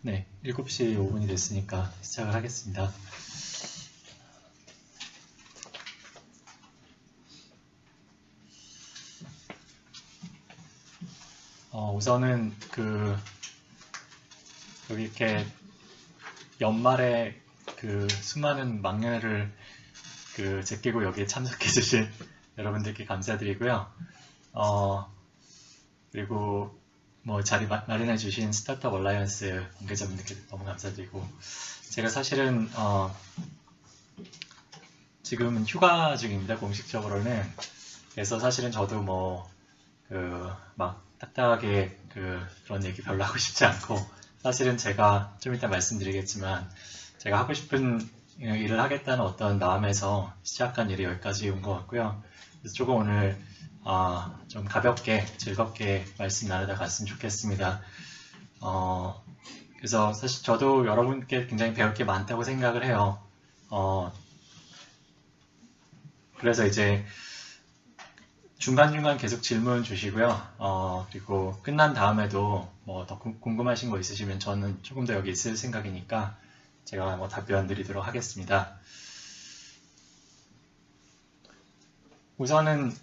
네, 7시 5분이 됐으니까 시작을 하겠습니다. 우선은 여기 이렇게 연말에 수많은 막내를 제끼고 여기에 참석해주신 여러분들께 감사드리고요. 그리고 자리 마련해주신 스타트업 얼라이언스 관계자분들께 너무 감사드리고, 제가 사실은 지금은 휴가 중입니다, 공식적으로는. 그래서 사실은 저도 막 딱딱하게 그런 얘기 별로 하고 싶지 않고, 사실은 제가 좀 이따 말씀드리겠지만 제가 하고 싶은 일을 하겠다는 어떤 마음에서 시작한 일이 여기까지 온 것 같고요. 그래서 조금 오늘 좀 가볍게 즐겁게 말씀 나누다 갔으면 좋겠습니다. 그래서 사실 저도 여러분께 굉장히 배울 게 많다고 생각을 해요. 그래서 이제 중간중간 계속 질문 주시고요. 그리고 끝난 다음에도 더 궁금하신 거 있으시면 저는 조금 더 여기 있을 생각이니까 제가 답변 드리도록 하겠습니다. 우선은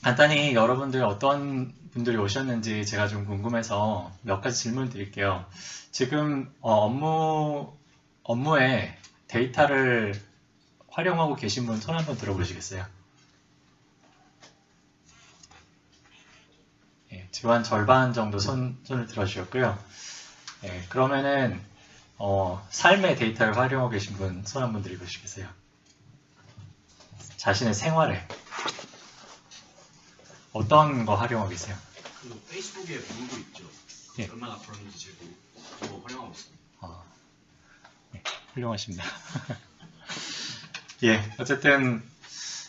간단히 여러분들 어떤 분들이 오셨는지 제가 좀 궁금해서 몇 가지 질문 드릴게요. 지금 업무에 데이터를 활용하고 계신 분 손 한번 들어보시겠어요? 예, 지금 한 절반 정도 손을 들어주셨고요. 예, 그러면은 삶의 데이터를 활용하고 계신 분 손 한번 들어보시겠어요? 자신의 생활에 어떤 거 활용하고 계세요? 페이스북에 문구 있죠. 예. 얼마나 벌었는지 재고 저거 활용하고 있습니다. 네, 훌륭하십니다. 예, 어쨌든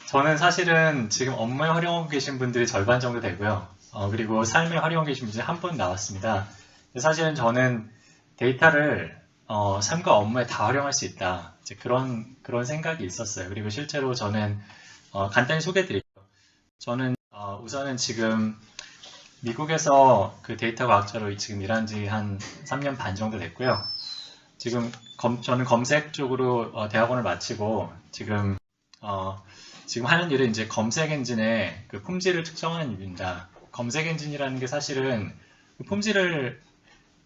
저는 사실은 지금 업무에 활용하고 계신 분들이 절반 정도 되고요. 그리고 삶에 활용하고 계신 분들이 한 분 나왔습니다. 사실은 저는 데이터를 삶과 업무에 다 활용할 수 있다. 이제 그런 생각이 있었어요. 그리고 실제로 저는 간단히 소개해드릴게요. 저는 우선은 지금 미국에서 데이터 과학자로 지금 일한 지 한 3년 반 정도 됐고요. 지금 저는 검색 쪽으로 대학원을 마치고 지금 하는 일은 이제 검색 엔진의 품질을 측정하는 일입니다. 검색 엔진이라는 게 사실은 품질을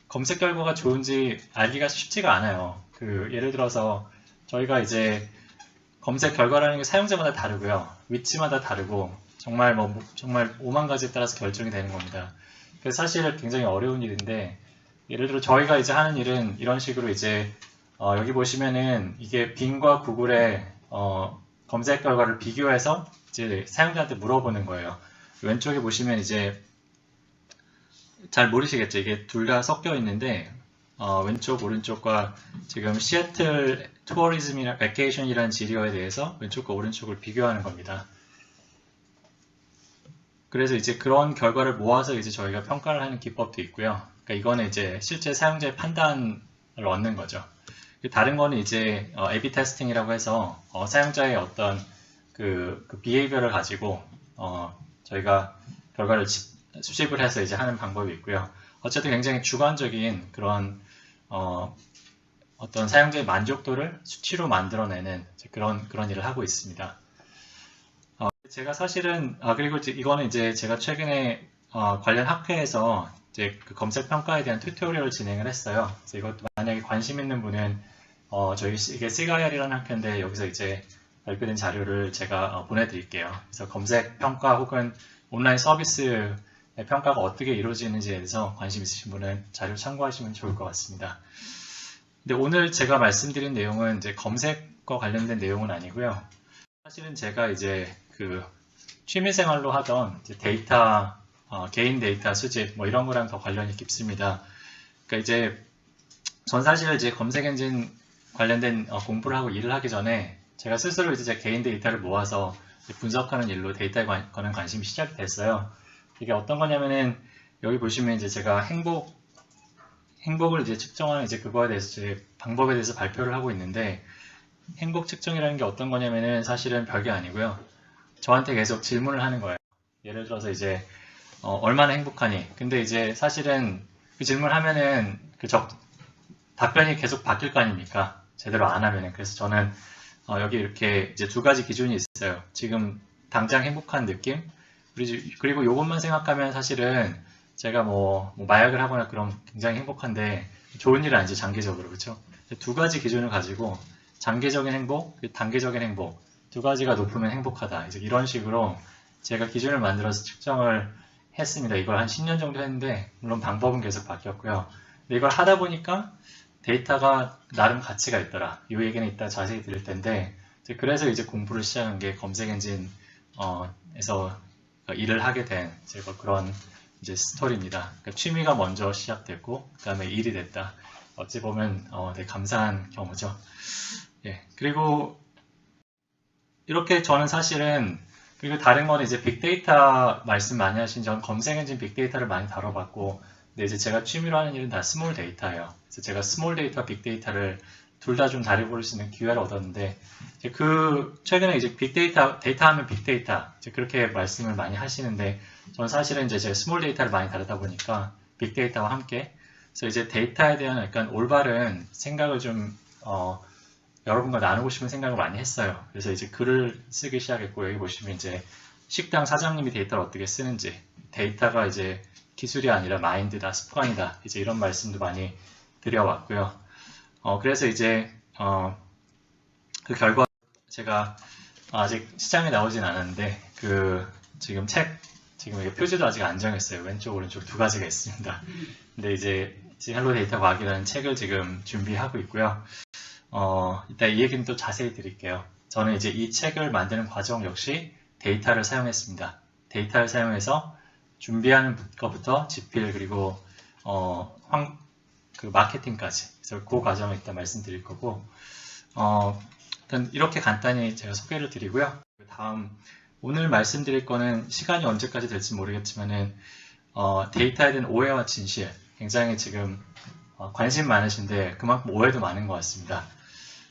검색 결과가 좋은지 알기가 쉽지가 않아요. 예를 들어서 저희가 이제 검색 결과라는 게 사용자마다 다르고요. 위치마다 다르고 정말 정말 5만 가지에 따라서 결정이 되는 겁니다. 그래서 사실 굉장히 어려운 일인데, 예를 들어 저희가 이제 하는 일은 이런 식으로 이제 여기 보시면은 이게 빙과 구글의 검색 결과를 비교해서 이제 사용자한테 물어보는 거예요. 왼쪽에 보시면 이제 잘 모르시겠죠? 이게 둘 다 섞여 있는데 왼쪽 오른쪽과 지금 시애틀 투어리즘이나 베케이션이라는 지리어에 대해서 왼쪽과 오른쪽을 비교하는 겁니다. 그래서 이제 그런 결과를 모아서 이제 저희가 평가를 하는 기법도 있고요. 그러니까 이거는 이제 실제 사용자의 판단을 얻는 거죠. 다른 거는 이제 A/B 테스팅이라고 해서 사용자의 어떤 비헤이비어를 가지고 저희가 결과를 수집을 해서 이제 하는 방법이 있고요. 어쨌든 굉장히 주관적인 그런 어떤 사용자의 만족도를 수치로 만들어내는 그런 일을 하고 있습니다. 제가 사실은 그리고 이거는 이제 제가 최근에 관련 학회에서 이제 검색 평가에 대한 튜토리얼을 진행을 했어요. 그래서 이것도 만약에 관심 있는 분은 이게 시가이알이라는 학회인데 여기서 이제 발표된 자료를 제가 보내드릴게요. 그래서 검색 평가 혹은 온라인 서비스의 평가가 어떻게 이루어지는지에 대해서 관심 있으신 분은 자료 참고하시면 좋을 것 같습니다. 근데 오늘 제가 말씀드린 내용은 이제 검색과 관련된 내용은 아니고요. 사실은 제가 이제 취미생활로 하던 이제 데이터, 개인 데이터 수집 이런 거랑 더 관련이 깊습니다. 그러니까 이제 전 사실 이제 검색 엔진 관련된 공부를 하고 일을 하기 전에 제가 스스로 이제 제 개인 데이터를 모아서 분석하는 일로 데이터에 관한 관심이 시작이 됐어요. 이게 어떤 거냐면은 여기 보시면 이제 제가 행복을 이제 측정하는 이제 그거에 대해서 제 방법에 대해서 발표를 하고 있는데, 행복 측정이라는 게 어떤 거냐면은 사실은 별게 아니고요. 저한테 계속 질문을 하는 거예요. 예를 들어서 이제 얼마나 행복하니? 근데 이제 사실은 그 질문을 하면은 답변이 계속 바뀔 거 아닙니까? 제대로 안 하면은. 그래서 저는 여기 이렇게 이제 두 가지 기준이 있어요. 지금 당장 행복한 느낌, 그리고 요것만 생각하면 사실은 제가 뭐 마약을 하거나 그럼 굉장히 행복한데 좋은 일은 아니죠, 장기적으로. 그렇죠? 두 가지 기준을 가지고 장기적인 행복, 단기적인 행복 두 가지가 높으면 행복하다. 이제 이런 식으로 제가 기준을 만들어서 측정을 했습니다. 이걸 한 10년 정도 했는데 물론 방법은 계속 바뀌었고요. 근데 이걸 하다 보니까 데이터가 나름 가치가 있더라. 이 얘기는 이따 자세히 드릴 텐데 그래서 이제 공부를 시작한 게 검색 엔진 에서 일을 하게 된 제가 그런 이제 스토리입니다. 그러니까 취미가 먼저 시작됐고 그 다음에 일이 됐다. 어찌 보면 되게 감사한 경우죠. 예, 그리고 이렇게 저는 사실은 그리고 다른 거는 이제 빅데이터 말씀 많이 하신 전 검색 엔진 빅데이터를 많이 다뤄봤고 근데 이제 제가 취미로 하는 일은 다 스몰 데이터예요. 그래서 제가 스몰 데이터, 빅데이터를 둘 다 좀 다뤄볼 수 있는 기회를 얻었는데 이제 최근에 이제 빅데이터, 데이터 하면 빅데이터 이제 그렇게 말씀을 많이 하시는데 저는 사실은 이제 제가 스몰 데이터를 많이 다루다 보니까 빅데이터와 함께 그래서 이제 데이터에 대한 약간 올바른 생각을 좀 여러분과 나누고 싶은 생각을 많이 했어요. 그래서 이제 글을 쓰기 시작했고 여기 보시면 이제 식당 사장님이 데이터를 어떻게 쓰는지 데이터가 이제 기술이 아니라 마인드다, 습관이다 이제 이런 말씀도 많이 드려왔고요. 그래서 이제 그 결과 제가 아직 시장에 나오진 않았는데 지금 지금 이게 표지도 아직 안 정했어요. 왼쪽 오른쪽 두 가지가 있습니다. 근데 이제 헬로 데이터 과학이라는 책을 지금 준비하고 있고요. 이따 이 얘기는 또 자세히 드릴게요. 저는 이제 이 책을 만드는 과정 역시 데이터를 사용했습니다. 데이터를 사용해서 준비하는 것부터 집필 그리고 그 마케팅까지. 그래서 그 과정을 이따 말씀드릴 거고 일단 이렇게 간단히 제가 소개를 드리고요. 다음 오늘 말씀드릴 거는 시간이 언제까지 될지 모르겠지만은 데이터에 대한 오해와 진실 굉장히 지금 관심 많으신데 그만큼 오해도 많은 것 같습니다.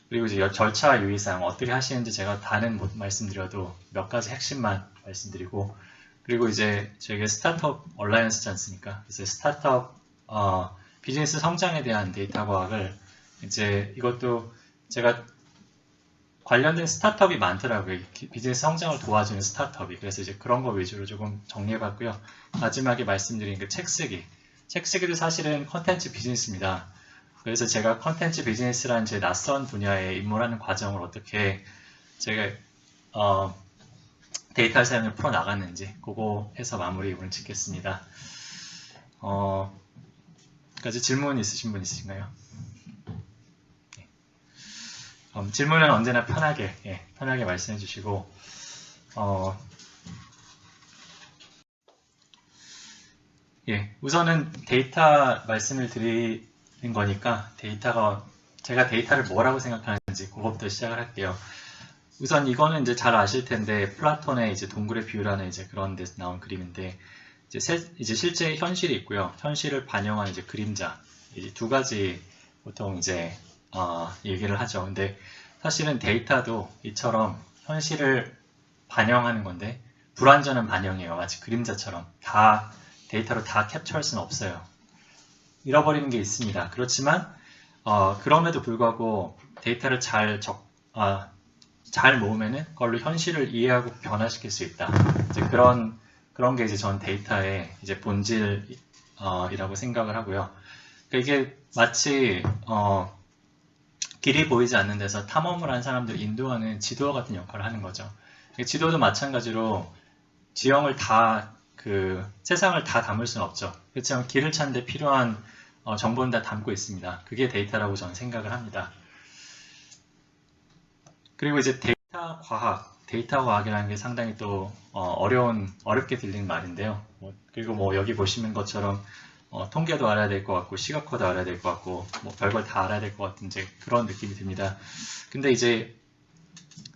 그리고 이제 절차와 유의사항 어떻게 하시는지 제가 다는 못 말씀드려도 몇 가지 핵심만 말씀드리고 그리고 이제 저희가 스타트업 얼라이언스지 않습니까? 그래서 스타트업 비즈니스 성장에 대한 데이터 과학을 이제 이것도 제가 관련된 스타트업이 많더라고요. 비즈니스 성장을 도와주는 스타트업이. 그래서 이제 그런 거 위주로 조금 정리해봤고요. 마지막에 말씀드린 그 책 쓰기. 책 쓰기도 사실은 컨텐츠 비즈니스입니다. 그래서 제가 컨텐츠 비즈니스라는 제 낯선 분야에 입문하는 과정을 어떻게 제가 데이터 사용을 풀어나갔는지 그거 해서 마무리 오늘 짓겠습니다. 까지 질문 있으신 분 있으신가요? 질문은 언제나 편하게 편하게 말씀해 주시고 우선은 데이터 말씀을 드리는 거니까 제가 데이터를 뭐라고 생각하는지 그것부터 시작을 할게요. 우선 이거는 이제 잘 아실 텐데 플라톤의 이제 동굴의 비유라는 이제 그런 데서 나온 그림인데 이제 실제 현실이 있고요. 현실을 반영한 이제 그림자 이제 두 가지 보통 이제 얘기를 하죠. 근데 사실은 데이터도 이처럼 현실을 반영하는 건데 불완전한 반영이에요. 마치 그림자처럼 다 데이터로 다 캡처할 수는 없어요. 잃어버리는 게 있습니다. 그렇지만 그럼에도 불구하고 데이터를 잘 모으면은 그걸로 현실을 이해하고 변화시킬 수 있다. 이제 그런 게 이제 전 데이터의 이제 본질이라고 생각을 하고요. 그러니까 이게 마치 길이 보이지 않는 데서 탐험을 한 사람들 인도하는 지도 같은 역할을 하는 거죠. 지도도 마찬가지로 지형을 세상을 다 담을 수는 없죠. 그렇지만 길을 찾는 데 필요한 정보는 다 담고 있습니다. 그게 데이터라고 저는 생각을 합니다. 그리고 이제 데이터 과학이라는 게 상당히 또 어렵게 들리는 말인데요. 그리고 여기 보시는 것처럼 통계도 알아야 될 것 같고 시각화도 알아야 될 것 같고 별걸 다 알아야 될 것 같은 이제 그런 느낌이 듭니다. 근데 이제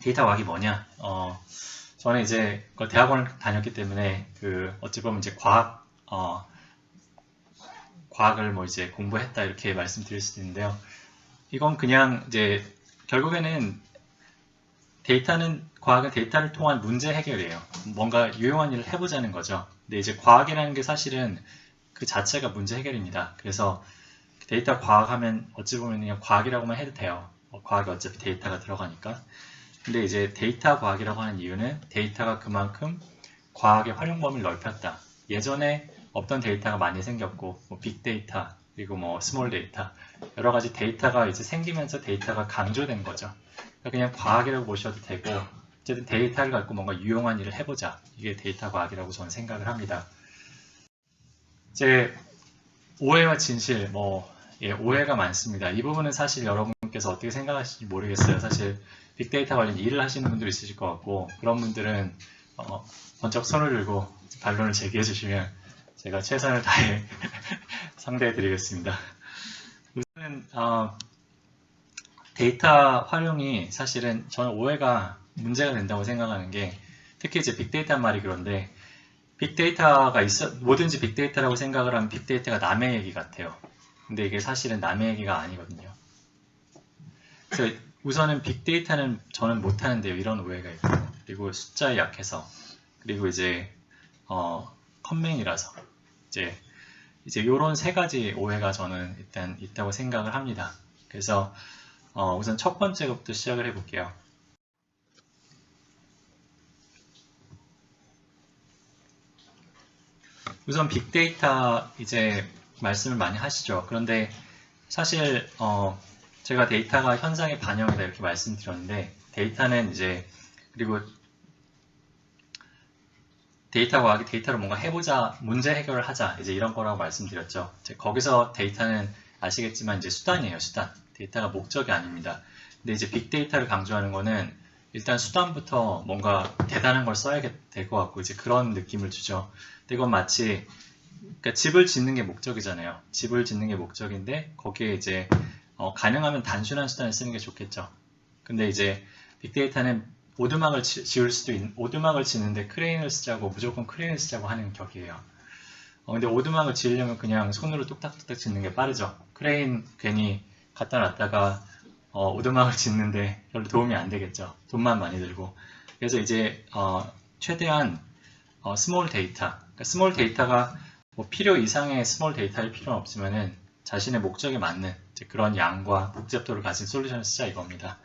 데이터 과학이 뭐냐? 저는 이제 대학원을 다녔기 때문에 어찌 보면 이제 과학을 이제 공부했다 이렇게 말씀드릴 수도 있는데요. 이건 그냥 이제 결국에는 과학은 데이터를 통한 문제 해결이에요. 뭔가 유용한 일을 해보자는 거죠. 근데 이제 과학이라는 게 사실은 그 자체가 문제 해결입니다. 그래서 데이터 과학하면 어찌 보면 그냥 과학이라고만 해도 돼요. 과학이 어차피 데이터가 들어가니까. 근데 이제 데이터 과학이라고 하는 이유는 데이터가 그만큼 과학의 활용 범위를 넓혔다. 예전에 없던 데이터가 많이 생겼고, 뭐 빅데이터, 그리고 뭐 스몰 데이터, 여러 가지 데이터가 이제 생기면서 데이터가 강조된 거죠. 그러니까 그냥 과학이라고 보셔도 되고, 어쨌든 데이터를 갖고 뭔가 유용한 일을 해보자. 이게 데이터 과학이라고 저는 생각을 합니다. 이제 오해와 진실, 오해가 많습니다. 이 부분은 사실 여러분께서 어떻게 생각하실지 모르겠어요. 사실 빅데이터 관련 일을 하시는 분들 있으실 것 같고, 그런 분들은 번쩍 손을 들고 반론을 제기해 주시면 제가 최선을 다해 상대해 드리겠습니다. 우선은 데이터 활용이 사실은 저는 오해가 문제가 된다고 생각하는 게, 특히 이제 빅데이터 말이 그런데, 빅데이터가 뭐든지 빅데이터라고 생각을 하면 빅데이터가 남의 얘기 같아요. 근데 이게 사실은 남의 얘기가 아니거든요. 그래서 우선은 빅데이터는 저는 못하는데요. 이런 오해가 있고, 그리고 숫자에 약해서, 그리고 이제 컴맹이라서 이제 이런 세 가지 오해가 저는 일단 있다고 생각을 합니다. 그래서 우선 첫 번째 것부터 시작을 해볼게요. 우선 빅데이터 이제 말씀을 많이 하시죠. 그런데 사실 제가 데이터가 현상의 반영이다 이렇게 말씀드렸는데, 데이터는 이제, 그리고 데이터 과학이 데이터로 뭔가 해보자, 문제 해결을 하자, 이제 이런 거라고 말씀드렸죠. 이제 거기서 데이터는 아시겠지만 이제 수단이에요, 수단. 데이터가 목적이 아닙니다. 근데 이제 빅데이터를 강조하는 거는 일단 수단부터 뭔가 대단한 걸 써야 될 것 같고, 이제 그런 느낌을 주죠. 근데 이건 마치, 그러니까 집을 짓는 게 목적이잖아요. 집을 짓는 게 목적인데, 거기에 이제 가능하면 단순한 수단을 쓰는 게 좋겠죠. 근데 이제 빅데이터는 오두막을 지을 수도 오두막을 짓는데 크레인을 쓰자고, 무조건 크레인을 쓰자고 하는 격이에요. 근데 오두막을 지으려면 그냥 손으로 뚝딱뚝딱 짓는 게 빠르죠. 크레인 괜히 갖다 놨다가 오두막을 짓는데 별로 도움이 안 되겠죠. 돈만 많이 들고. 그래서 이제 최대한 스몰 데이터, 그러니까 스몰 데이터가 뭐 필요 이상의 스몰 데이터일 필요는 없으면은 자신의 목적에 맞는 그런 양과 복잡도를 가진 솔루션을 쓰자 이겁니다.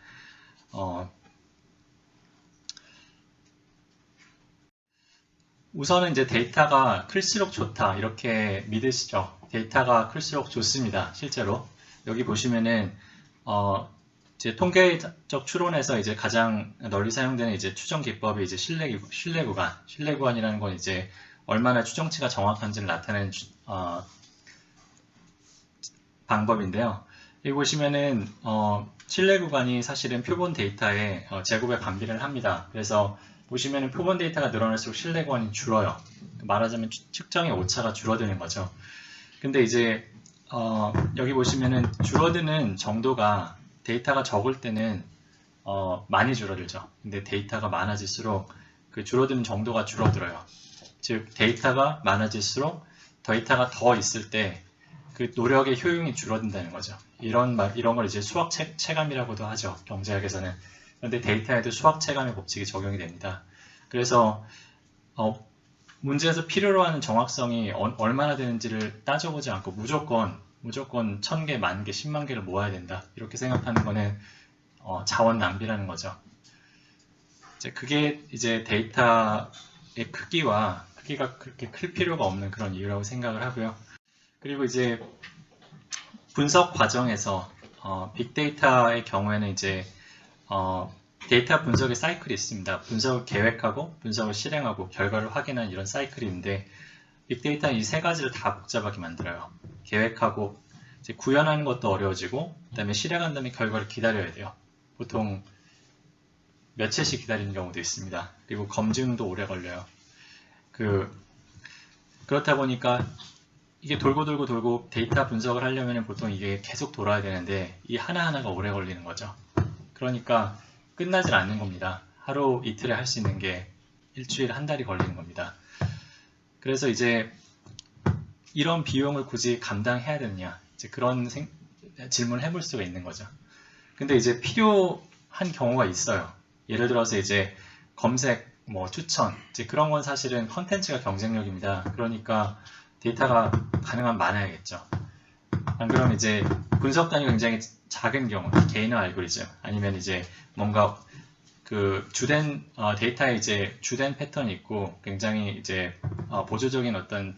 우선은 이제 데이터가 클수록 좋다 이렇게 믿으시죠. 데이터가 클수록 좋습니다. 실제로 여기 보시면은 이제 통계적 추론에서 이제 가장 널리 사용되는 이제 추정 기법이 이제 신뢰 구간이라는 건 이제 얼마나 추정치가 정확한지를 나타내는 방법인데요. 여기 보시면은 신뢰 구간이 사실은 표본 데이터의 제곱에 반비례를 합니다. 그래서 보시면은 표본 데이터가 늘어날수록 신뢰 구간이 줄어요. 말하자면 측정의 오차가 줄어드는 거죠. 근데 이제 여기 보시면은 줄어드는 정도가 데이터가 적을 때는 많이 줄어들죠. 근데 데이터가 많아질수록 그 줄어드는 정도가 줄어들어요. 즉 데이터가 많아질수록 데이터가 더 있을 때 그 노력의 효용이 줄어든다는 거죠. 이런 걸 이제 수학 체감이라고도 하죠. 경제학에서는. 그런데 데이터에도 수학 체감의 법칙이 적용이 됩니다. 그래서 문제에서 필요로 하는 정확성이 얼마나 되는지를 따져보지 않고 무조건 1000개, 10,000개, 10만 개를 모아야 된다. 이렇게 생각하는 거는 자원 낭비라는 거죠. 그게 이제 데이터의 크기가 그렇게 클 필요가 없는 그런 이유라고 생각을 하고요. 그리고 이제 분석 과정에서 빅데이터의 경우에는 이제 데이터 분석의 사이클이 있습니다. 분석을 계획하고 분석을 실행하고 결과를 확인하는 이런 사이클이 있는데, 빅데이터는 이 세 가지를 다 복잡하게 만들어요. 계획하고 이제 구현하는 것도 어려워지고, 그 다음에 실행한 다음에 결과를 기다려야 돼요. 보통 며칠씩 기다리는 경우도 있습니다. 그리고 검증도 오래 걸려요. 그렇다 보니까 이게 돌고 데이터 분석을 하려면 보통 이게 계속 돌아야 되는데, 이 하나하나가 오래 걸리는 거죠. 그러니까 끝나질 않는 겁니다. 하루 이틀에 할 수 있는 게 일주일, 한 달이 걸리는 겁니다. 그래서 이제 이런 비용을 굳이 감당해야 되느냐, 이제 그런 질문을 해볼 수가 있는 거죠. 근데 이제 필요한 경우가 있어요. 예를 들어서 이제 검색, 추천, 이제 그런 건 사실은 컨텐츠가 경쟁력입니다. 그러니까 데이터가 가능하면 많아야겠죠. 안 그러면 이제 분석 단위가 굉장히 작은 경우, 개인화 알고리즘, 아니면 이제 뭔가 그 주된 데이터에 이제 주된 패턴이 있고 굉장히 이제 보조적인 어떤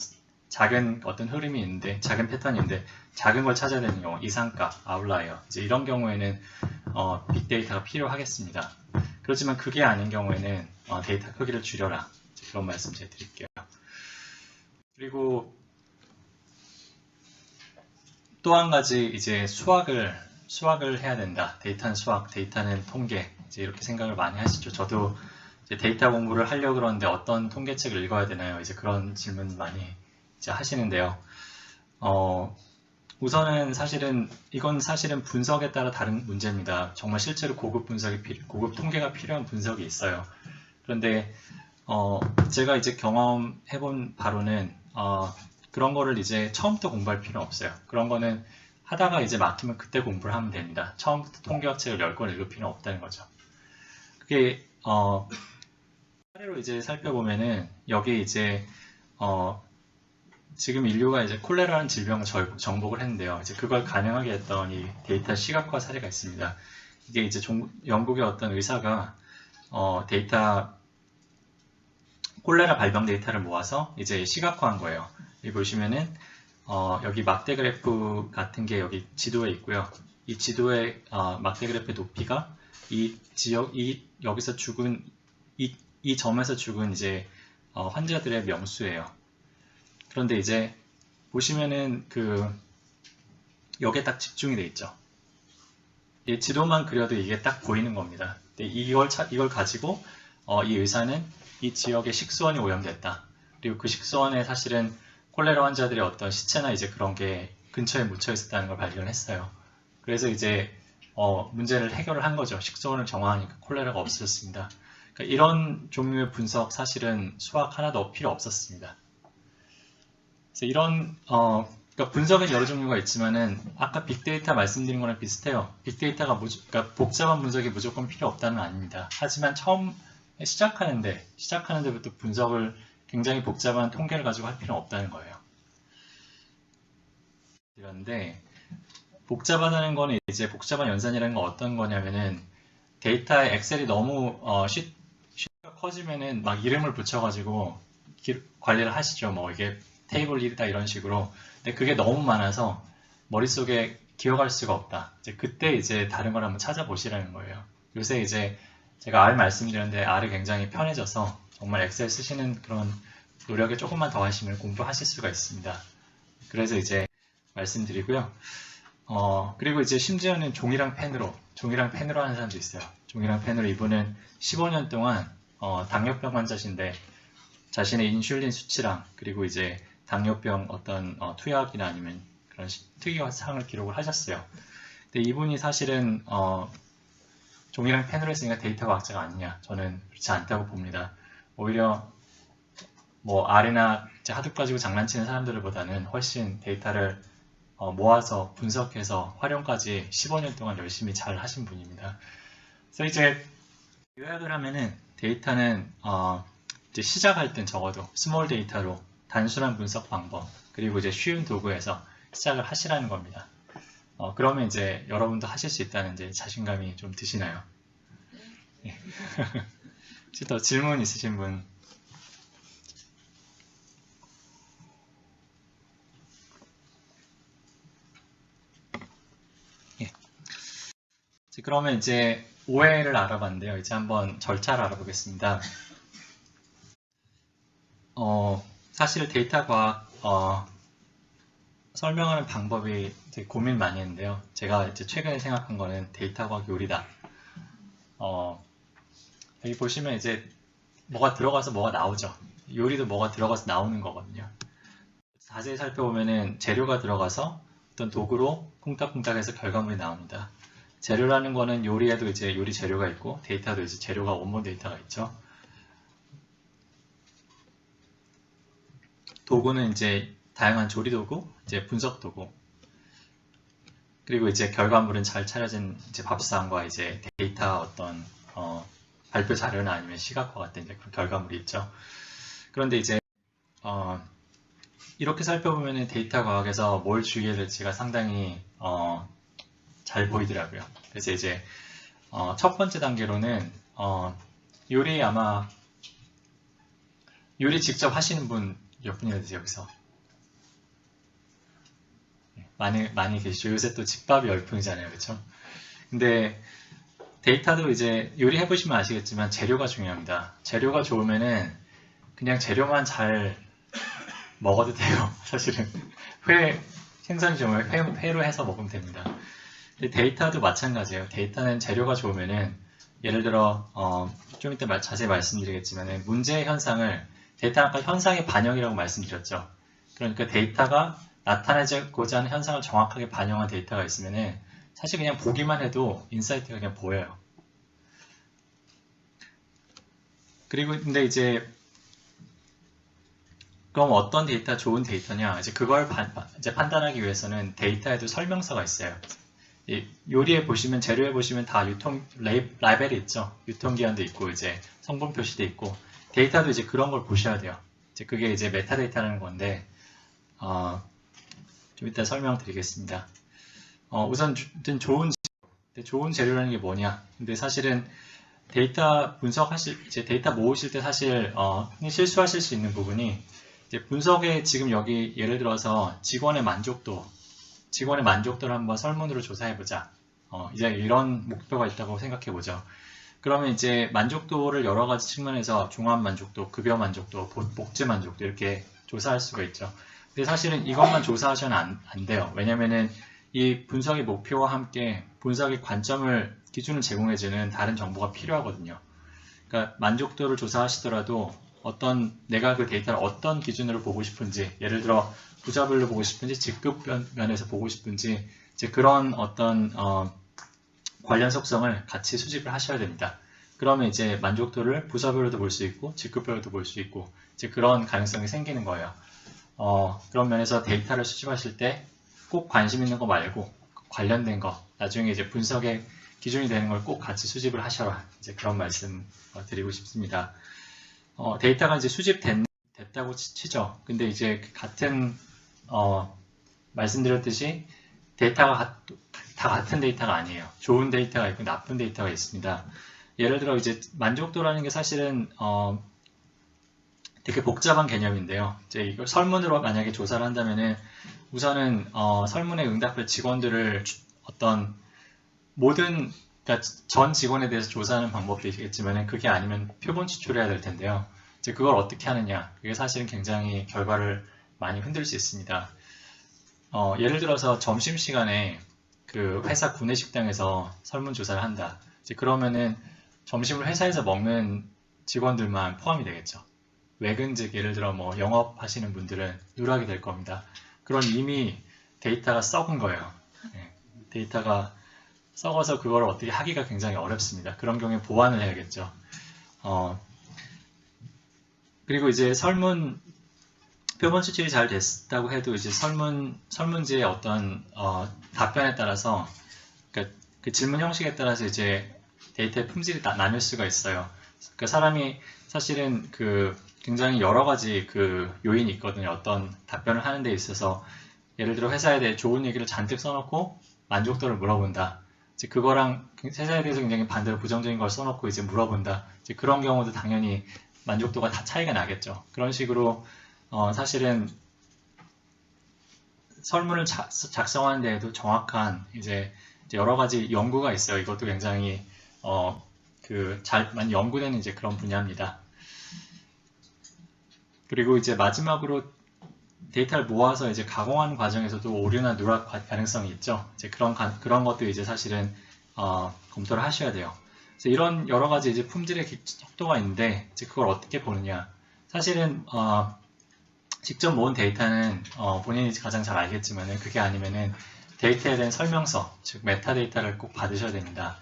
작은 어떤 흐름이 있는데 작은 패턴인데 작은 걸 찾아야 되는 경우, 이상값, 아웃라이어 이제 이런 경우에는 빅데이터가 필요하겠습니다. 그렇지만 그게 아닌 경우에는 데이터 크기를 줄여라, 그런 말씀 제가 드릴게요. 그리고 또 한 가지 이제 수학을 해야 된다. 데이터는 수학, 데이터는 통계, 이제 이렇게 생각을 많이 하시죠. 저도 이제 데이터 공부를 하려고 그러는데 어떤 통계책을 읽어야 되나요? 이제 그런 질문 많이 이제 하시는데요. 우선은 이건 사실은 분석에 따라 다른 문제입니다. 정말 실제로 고급 통계가 필요한 분석이 있어요. 그런데 제가 이제 경험해본 바로는 그런 거를 이제 처음부터 공부할 필요는 없어요. 그런 거는 하다가 이제 막히면 그때 공부를 하면 됩니다. 처음부터 통계학 책을 10권 읽을 필요는 없다는 거죠. 그게 사례로 이제 살펴보면은 여기 이제 지금 인류가 이제 콜레라라는 질병을 정복을 했는데요. 이제 그걸 가능하게 했던 이 데이터 시각화 사례가 있습니다. 이게 이제 영국의 어떤 의사가 콜레라 발병 데이터를 모아서 이제 시각화한 거예요. 여기 보시면은 여기 막대 그래프 같은 게 여기 지도에 있고요. 이 지도의 막대 그래프의 높이가 여기서 죽은 이 점에서 죽은 이제 환자들의 명수예요. 그런데 이제 보시면은 여기에 딱 집중이 돼 있죠. 이 지도만 그려도 이게 딱 보이는 겁니다. 이걸 가지고 이 의사는 이 지역에 식수원이 오염됐다. 그리고 그 식수원에 사실은 콜레라 환자들의 어떤 시체나 이제 그런 게 근처에 묻혀 있었다는 걸 발견했어요. 그래서 이제 문제를 해결을 한 거죠. 식수원을 정화하니까 콜레라가 없어졌습니다. 그러니까 이런 종류의 분석 사실은 수학 하나도 필요 없었습니다. 그래서 이런 그러니까 분석은 여러 종류가 있지만은 아까 빅데이터 말씀드린 거랑 비슷해요. 빅데이터가 그러니까 복잡한 분석이 무조건 필요 없다는 건 아닙니다. 하지만 처음 시작하는 데부터 분석을 굉장히 복잡한 통계를 가지고 할 필요는 없다는 거예요. 그런데 복잡하다는 거는 이제 복잡한 연산이라는 건 어떤 거냐면은 데이터에 엑셀이 너무 슈가 커지면은 막 이름을 붙여가지고 관리를 하시죠. 뭐 이게 테이블 1이다 이런 식으로. 근데 그게 너무 많아서 머릿속에 기억할 수가 없다. 그때 이제 다른 걸 한번 찾아보시라는 거예요. 요새 이제 제가 R 말씀드렸는데 R이 굉장히 편해져서 정말 엑셀 쓰시는 그런 노력에 조금만 더 하시면 공부하실 수가 있습니다. 그래서 이제 말씀드리고요. 그리고 이제 심지어는 종이랑 펜으로 하는 사람도 있어요. 종이랑 펜으로 이분은 15년 동안 당뇨병 환자신데 자신의 인슐린 수치랑 그리고 이제 당뇨병 어떤 투약이나 아니면 그런 특이한 사항을 기록을 하셨어요. 근데 이분이 사실은 종이랑 펜으로 했으니까 데이터 과학자가 아니냐? 저는 그렇지 않다고 봅니다. 오히려 뭐 R이나 하드 가지고 장난치는 사람들보다는 훨씬 데이터를 모아서 분석해서 활용까지 15년 동안 열심히 잘 하신 분입니다. 그래서 이제 요약을 하면은 데이터는 이제 시작할 땐 적어도 스몰 데이터로 단순한 분석 방법 그리고 이제 쉬운 도구에서 시작을 하시라는 겁니다. 그러면 이제 여러분도 하실 수 있다는 이제 자신감이 좀 드시나요? 네. 혹시 더 질문 있으신 분? 예. 그러면 이제 오해를 알아봤는데요. 이제 한번 절차를 알아보겠습니다. 사실 데이터 과학 설명하는 방법이 되게 고민 많이 했는데요. 제가 이제 최근에 생각한 거는 데이터 과학 요리다. 여기 보시면 이제 뭐가 들어가서 뭐가 나오죠. 요리도 뭐가 들어가서 나오는 거거든요. 자세히 살펴보면은 재료가 들어가서 어떤 도구로 쿵딱쿵딱해서 결과물이 나옵니다. 재료라는 거는 요리에도 이제 요리 재료가 있고 데이터도 이제 재료가 원본 데이터가 있죠. 도구는 이제 다양한 조리 도구, 이제 분석 도구, 그리고 이제 결과물은 잘 차려진 이제 밥상과 이제 데이터 어떤 발표 자료나 아니면 시각화 같은 이제 그런 결과물이 있죠. 그런데 이제 이렇게 살펴보면 데이터 과학에서 뭘 주의해야 될지가 상당히 잘 보이더라고요. 그래서 이제 첫 번째 단계로는 요리 아마 요리 직접 하시는 분 몇 분이나 되세요 여기서? 많이 계시죠. 요새 또 집밥이 열풍이잖아요, 그렇죠? 근데 데이터도 이제 요리 해보시면 아시겠지만 재료가 중요합니다. 재료가 좋으면은 그냥 재료만 잘 먹어도 돼요. 사실은 생선이 좋으면 회로 해서 먹으면 됩니다. 근데 데이터도 마찬가지예요. 데이터는 재료가 좋으면은 예를 들어 좀 이따 자세히 말씀드리겠지만 문제의 현상을 데이터는 아까 현상의 반영이라고 말씀드렸죠. 그러니까 데이터가 나타내고자 하는 현상을 정확하게 반영한 데이터가 있으면은 사실 그냥 보기만 해도 인사이트가 그냥 보여요. 그리고 근데 이제 그럼 어떤 데이터 좋은 데이터냐? 이제 그걸 이제 판단하기 위해서는 데이터에도 설명서가 있어요. 요리에 보시면 재료에 보시면 다 유통 라벨이 있죠. 유통기한도 있고 이제 성분 표시도 있고 데이터도 이제 그런 걸 보셔야 돼요. 이제 그게 이제 메타데이터라는 건데 좀 이따 설명드리겠습니다. 우선 좋은 재료라는 게 뭐냐? 근데 사실은 데이터 이제 데이터 모으실 때 사실 실수하실 수 있는 부분이 이제 분석에 지금 여기 예를 들어서 직원의 만족도를 한번 설문으로 조사해보자. 이제 이런 목표가 있다고 생각해보죠. 그러면 이제 만족도를 여러 가지 측면에서 종합 만족도, 급여 만족도, 복지 만족도 이렇게 조사할 수가 있죠. 근데 사실은 이것만 조사하셔는 안 돼요. 왜냐면은 이 분석의 목표와 함께 분석의 기준을 제공해주는 다른 정보가 필요하거든요. 그러니까 만족도를 조사하시더라도 내가 그 데이터를 어떤 기준으로 보고 싶은지, 예를 들어 부자별로 보고 싶은지, 직급 면에서 보고 싶은지, 이제 그런 관련 속성을 같이 수집을 하셔야 됩니다. 그러면 이제 만족도를 부서별로도 볼 수 있고, 직급별로도 볼 수 있고, 이제 그런 가능성이 생기는 거예요. 그런 면에서 데이터를 수집하실 때 꼭 관심 있는 거 말고 관련된 거, 나중에 이제 분석의 기준이 되는 걸 꼭 같이 수집을 하셔라. 이제 그런 말씀 드리고 싶습니다. 데이터가 이제 수집됐다고 치죠. 근데 이제 같은 말씀드렸듯이 데이터가 다 같은 데이터가 아니에요. 좋은 데이터가 있고 나쁜 데이터가 있습니다. 예를 들어 이제 만족도라는 게 사실은 되게 복잡한 개념인데요. 이제 이걸 설문으로 만약에 조사를 한다면은 우선은 설문에 응답할 직원들을 그러니까 전 직원에 대해서 조사하는 방법도 있겠지만 그게 아니면 표본 추출해야 될 텐데요. 이제 그걸 어떻게 하느냐? 그게 사실은 굉장히 결과를 많이 흔들 수 있습니다. 예를 들어서 점심시간에 그 회사 구내식당에서 설문조사를 한다. 이제 그러면은 점심을 회사에서 먹는 직원들만 포함이 되겠죠. 외근직, 예를 들어 뭐 영업하시는 분들은 누락이 될 겁니다. 그런 이미 데이터가 썩은 거예요. 데이터가 썩어서 그걸 어떻게 하기가 굉장히 어렵습니다. 그런 경우에 보완을 해야겠죠. 그리고 이제 표본 추출이 잘 됐다고 해도 이제 설문지의 어떤 답변에 따라서 그러니까 그 질문 형식에 따라서 이제 데이터의 품질이 나뉠 수가 있어요. 그 사람이 사실은 굉장히 여러 가지 요인이 있거든요. 어떤 답변을 하는 데 있어서 예를 들어 회사에 대해 좋은 얘기를 잔뜩 써놓고 만족도를 물어본다. 이제 그거랑 회사에 대해서 굉장히 반대로 부정적인 걸 써놓고 이제 물어본다. 이제 그런 경우도 당연히 만족도가 다 차이가 나겠죠. 그런 식으로 사실은 설문을 작성하는 데에도 정확한 이제 여러 가지 연구가 있어요. 이것도 굉장히 많이 연구되는 이제 그런 분야입니다. 그리고 이제 마지막으로 데이터를 모아서 이제 가공하는 과정에서도 오류나 누락 가능성이 있죠. 이제 그런 것도 이제 사실은 검토를 하셔야 돼요. 그래서 이런 여러 가지 이제 품질의 속도가 있는데 이제 그걸 어떻게 보느냐. 사실은 직접 모은 데이터는 본인이 가장 잘 알겠지만은 그게 아니면은 데이터에 대한 설명서, 즉 메타데이터를 꼭 받으셔야 됩니다.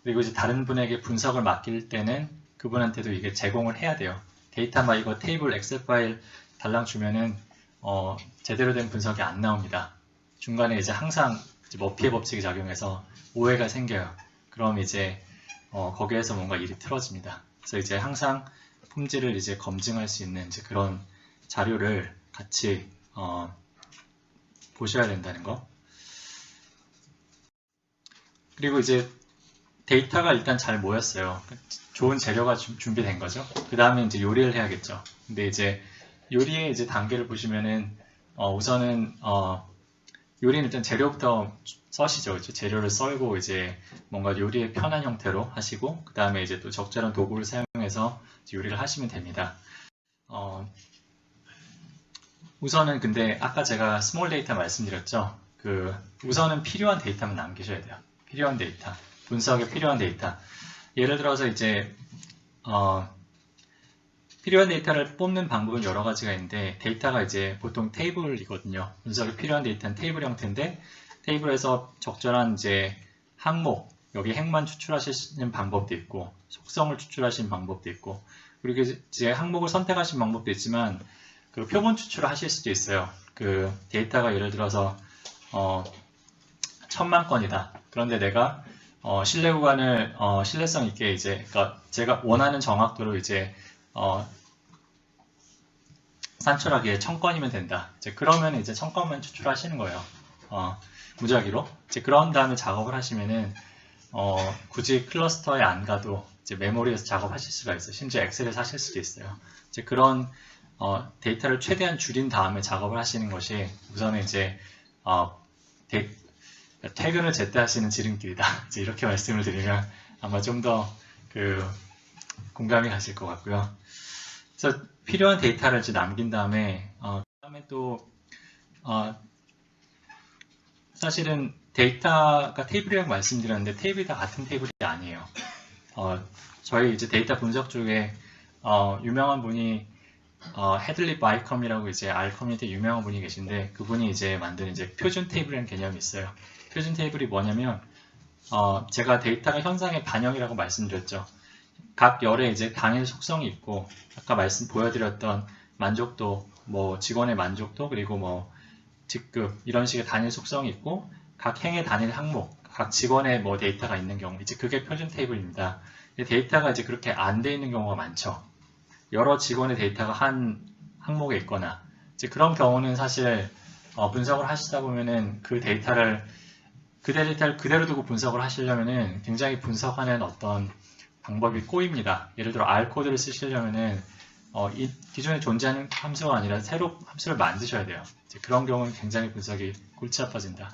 그리고 이제 다른 분에게 분석을 맡길 때는 그분한테도 이게 제공을 해야 돼요. 데이터 막 이거 테이블 엑셀 파일 달랑 주면은 제대로 된 분석이 안 나옵니다. 중간에 이제 항상 머피의 법칙이 작용해서 오해가 생겨요. 그럼 이제 거기에서 뭔가 일이 틀어집니다. 그래서 이제 항상 품질을 이제 검증할 수 있는 이제 그런 자료를 같이 보셔야 된다는 거. 그리고 이제 데이터가 일단 잘 모였어요. 좋은 재료가 준비된 거죠. 그 다음에 이제 요리를 해야겠죠. 근데 이제 요리의 이제 단계를 보시면은 우선은 요리는 일단 재료부터 써시죠. 그렇죠? 재료를 썰고 이제 뭔가 요리의 편한 형태로 하시고 그 다음에 이제 또 적절한 도구를 사용해서 요리를 하시면 됩니다. 우선은 근데 아까 제가 스몰 데이터 말씀드렸죠. 우선은 필요한 데이터만 남기셔야 돼요. 필요한 데이터, 분석에 필요한 데이터. 예를 들어서 이제 필요한 데이터를 뽑는 방법은 여러 가지가 있는데 데이터가 이제 보통 테이블이거든요. 분석에 필요한 데이터는 테이블 형태인데 테이블에서 적절한 이제 항목, 여기 행만 추출하시는 방법도 있고 속성을 추출하시는 방법도 있고 그리고 이제 항목을 선택하시는 방법도 있지만 그 표본 추출을 하실 수도 있어요. 그 데이터가 예를 들어서 1000만 건이다. 그런데 내가 신뢰 구간을 신뢰성 있게 이제 그러니까 제가 원하는 정확도로 이제 산출하기에 1000건이면 된다. 이제 그러면 이제 1000건만 추출하시는 거예요. 무작위로. 이제 그런 다음에 작업을 하시면은 굳이 클러스터에 안 가도 이제 메모리에서 작업하실 수가 있어요. 심지어 엑셀에서 하실 수도 있어요. 이제 그런 데이터를 최대한 줄인 다음에 작업을 하시는 것이 우선은 이제 퇴근을 제때 하시는 지름길이다. 이제 이렇게 말씀을 드리면 아마 좀 더 공감이 가실 것 같고요. 그래서 필요한 데이터를 이제 남긴 다음에 그다음에 또 사실은 데이터가 테이블이라고 말씀드렸는데 테이블이 다 같은 테이블이 아니에요. 저희 이제 데이터 분석 쪽에 유명한 분이 헤들리 바이컴이라고 이제 R 커뮤니티 유명한 분이 계신데 그분이 이제 만든 이제 표준 테이블이라는 개념이 있어요. 표준 테이블이 뭐냐면 제가 데이터가 현상의 반영이라고 말씀드렸죠. 각 열에 이제 당일 속성이 있고 아까 보여드렸던 만족도, 뭐 직원의 만족도 그리고 뭐 직급 이런 식의 단일 속성이 있고 각 행의 단일 항목, 각 직원의 뭐 데이터가 있는 경우 이제 그게 표준 테이블입니다. 데이터가 이제 그렇게 안 돼 있는 경우가 많죠. 여러 직원의 데이터가 한 항목에 있거나 이제 그런 경우는 사실 분석을 하시다 보면은 그 데이터를 그대로 두고 분석을 하시려면은 굉장히 분석하는 어떤 방법이 꼬입니다. 예를 들어 R 코드를 쓰시려면은 이 기존에 존재하는 함수가 아니라 새로 함수를 만드셔야 돼요. 이제 그런 경우는 굉장히 분석이 골치 아파진다.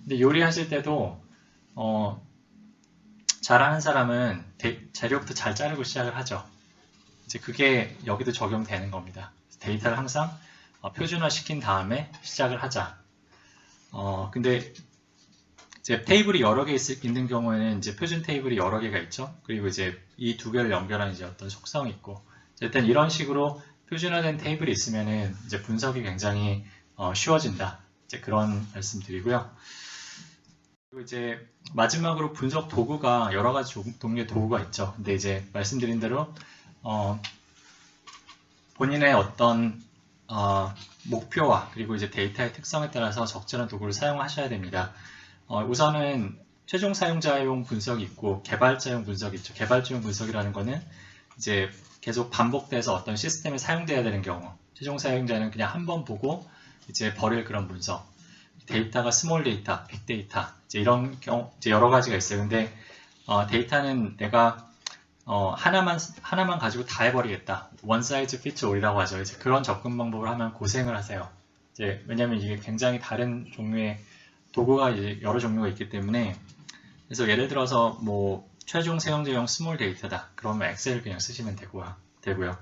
근데 요리하실 때도 잘하는 사람은 재료부터 잘 자르고 시작을 하죠. 이제 그게 여기도 적용되는 겁니다. 데이터를 항상 표준화 시킨 다음에 시작을 하자. 근데 이제 테이블이 여러 개 있는 경우에는 이제 표준 테이블이 여러 개가 있죠. 그리고 이제 이 두 개를 연결한 이제 어떤 속성이 있고, 일단 이런 식으로 표준화된 테이블이 있으면은 이제 분석이 굉장히 쉬워진다. 이제 그런 말씀드리고요. 그리고 이제 마지막으로 분석 도구가 여러 가지 종류의 도구가 있죠. 근데 이제 말씀드린 대로 본인의 어떤 목표와 그리고 이제 데이터의 특성에 따라서 적절한 도구를 사용하셔야 됩니다. 우선은 최종 사용자용 분석이 있고 개발자용 분석이 있죠. 개발자용 분석이라는 거는 이제 계속 반복돼서 어떤 시스템에 사용돼야 되는 경우, 최종 사용자는 그냥 한 번 보고 이제 버릴 그런 분석. 데이터가 스몰 데이터, 빅 데이터, 이제 이런 경우 이제 여러 가지가 있어요. 근데 데이터는 내가 하나만 가지고 다 해버리겠다. one size fits all이라고 하죠. 이제 그런 접근 방법을 하면 고생을 하세요. 이제 왜냐하면 이게 굉장히 다른 종류의 도구가 이제 여러 종류가 있기 때문에 그래서 예를 들어서 뭐 최종 사용자용 스몰 데이터다. 그러면 엑셀을 그냥 쓰시면 되고요.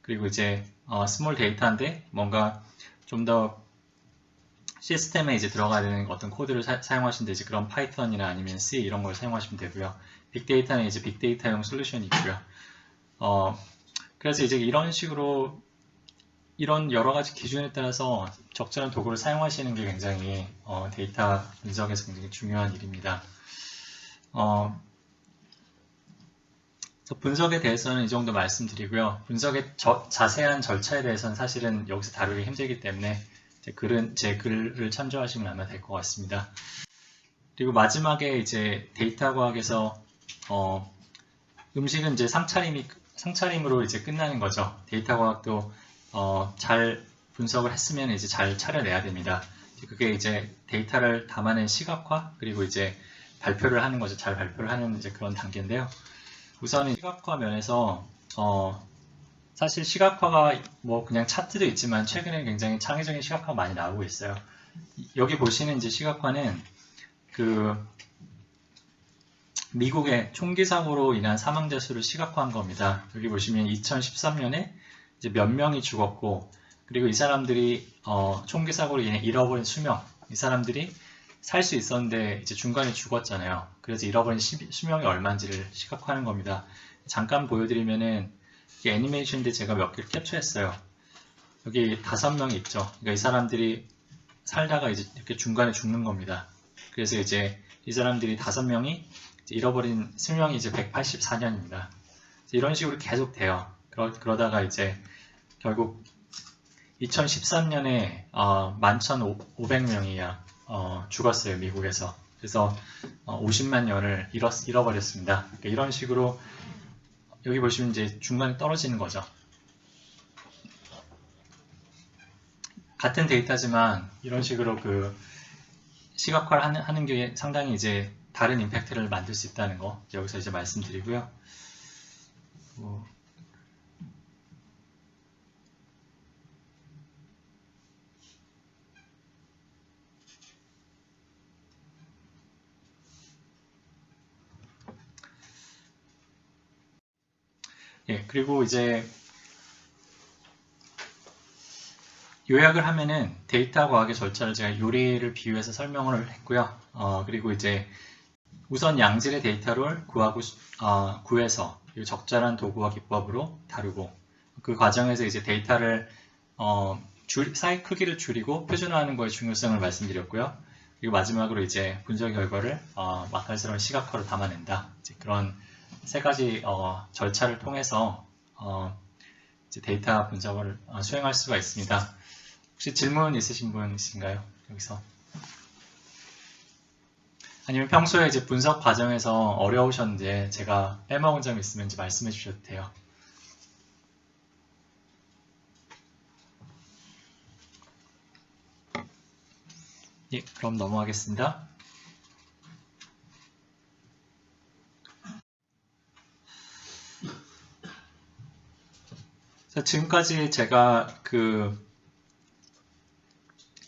그리고 이제 스몰 데이터인데 뭔가 좀 더 시스템에 이제 들어가야 되는 어떤 코드를 사용하시는데 이제 그런 파이썬이나 아니면 C 이런 걸 사용하시면 되고요. 빅데이터는 이제 빅데이터용 솔루션이 있고요. 그래서 이제 이런 식으로 이런 여러 가지 기준에 따라서 적절한 도구를 사용하시는 게 굉장히 데이터 분석에서 굉장히 중요한 일입니다. 분석에 대해서는 이 정도 말씀드리고요. 분석의 자세한 절차에 대해서는 사실은 여기서 다루기 힘들기 때문에 제 글을 참조하시면 아마 될 것 같습니다. 그리고 마지막에 이제 데이터 과학에서 음식은 이제 상차림으로 이제 끝나는 거죠. 데이터 과학도 잘 분석을 했으면 이제 잘 차려내야 됩니다. 그게 이제 데이터를 담아낸 시각화, 그리고 이제 발표를 하는 거죠. 잘 발표를 하는 이제 그런 단계인데요. 우선은 시각화 면에서 사실 시각화가 뭐 그냥 차트도 있지만 최근에 굉장히 창의적인 시각화가 많이 나오고 있어요. 여기 보시는 이제 시각화는 그 미국의 총기 사고로 인한 사망자 수를 시각화한 겁니다. 여기 보시면 2013년에 이제 몇 명이 죽었고, 그리고 이 사람들이 총기 사고로 인해 잃어버린 수명, 이 사람들이 살 수 있었는데 이제 중간에 죽었잖아요. 그래서 잃어버린 수명이 얼마인지를 시각화하는 겁니다. 잠깐 보여드리면은 이게 애니메이션인데 제가 몇 개를 캡처했어요. 여기 5명이 있죠. 그러니까 이 사람들이 살다가 이제 이렇게 중간에 죽는 겁니다. 그래서 이제 이 사람들이 5명이 잃어버린 수명이 이제 184년입니다. 이런 식으로 계속 돼요. 그러다가 이제 결국 2013년에 11,500명이 죽었어요, 미국에서. 그래서 50만 년을 잃어버렸습니다. 그러니까 이런 식으로 여기 보시면 이제 중간에 떨어지는 거죠. 같은 데이터지만 이런 식으로 그 시각화를 하는 게 상당히 이제 다른 임팩트를 만들 수 있다는 거 여기서 이제 말씀드리고요. 예, 그리고 이제 요약을 하면은 데이터 과학의 절차를 제가 요리를 비유해서 설명을 했고요. 그리고 이제 우선 양질의 데이터를 구해서 적절한 도구와 기법으로 다루고, 그 과정에서 이제 데이터를 사이 크기를 줄이고 표준화하는 거의 중요성을 말씀드렸고요. 그리고 마지막으로 이제 분석 결과를 맛깔스러운 시각화로 담아낸다. 이제 그런 3가지 절차를 통해서 이제 데이터 분석을 수행할 수가 있습니다. 혹시 질문 있으신 분 있으신가요? 여기서? 아니면 평소에 이제 분석 과정에서 어려우셨는데 제가 빼먹은 점 있으면 이제 말씀해 주셔도 돼요. 예, 그럼 넘어가겠습니다. 지금까지 제가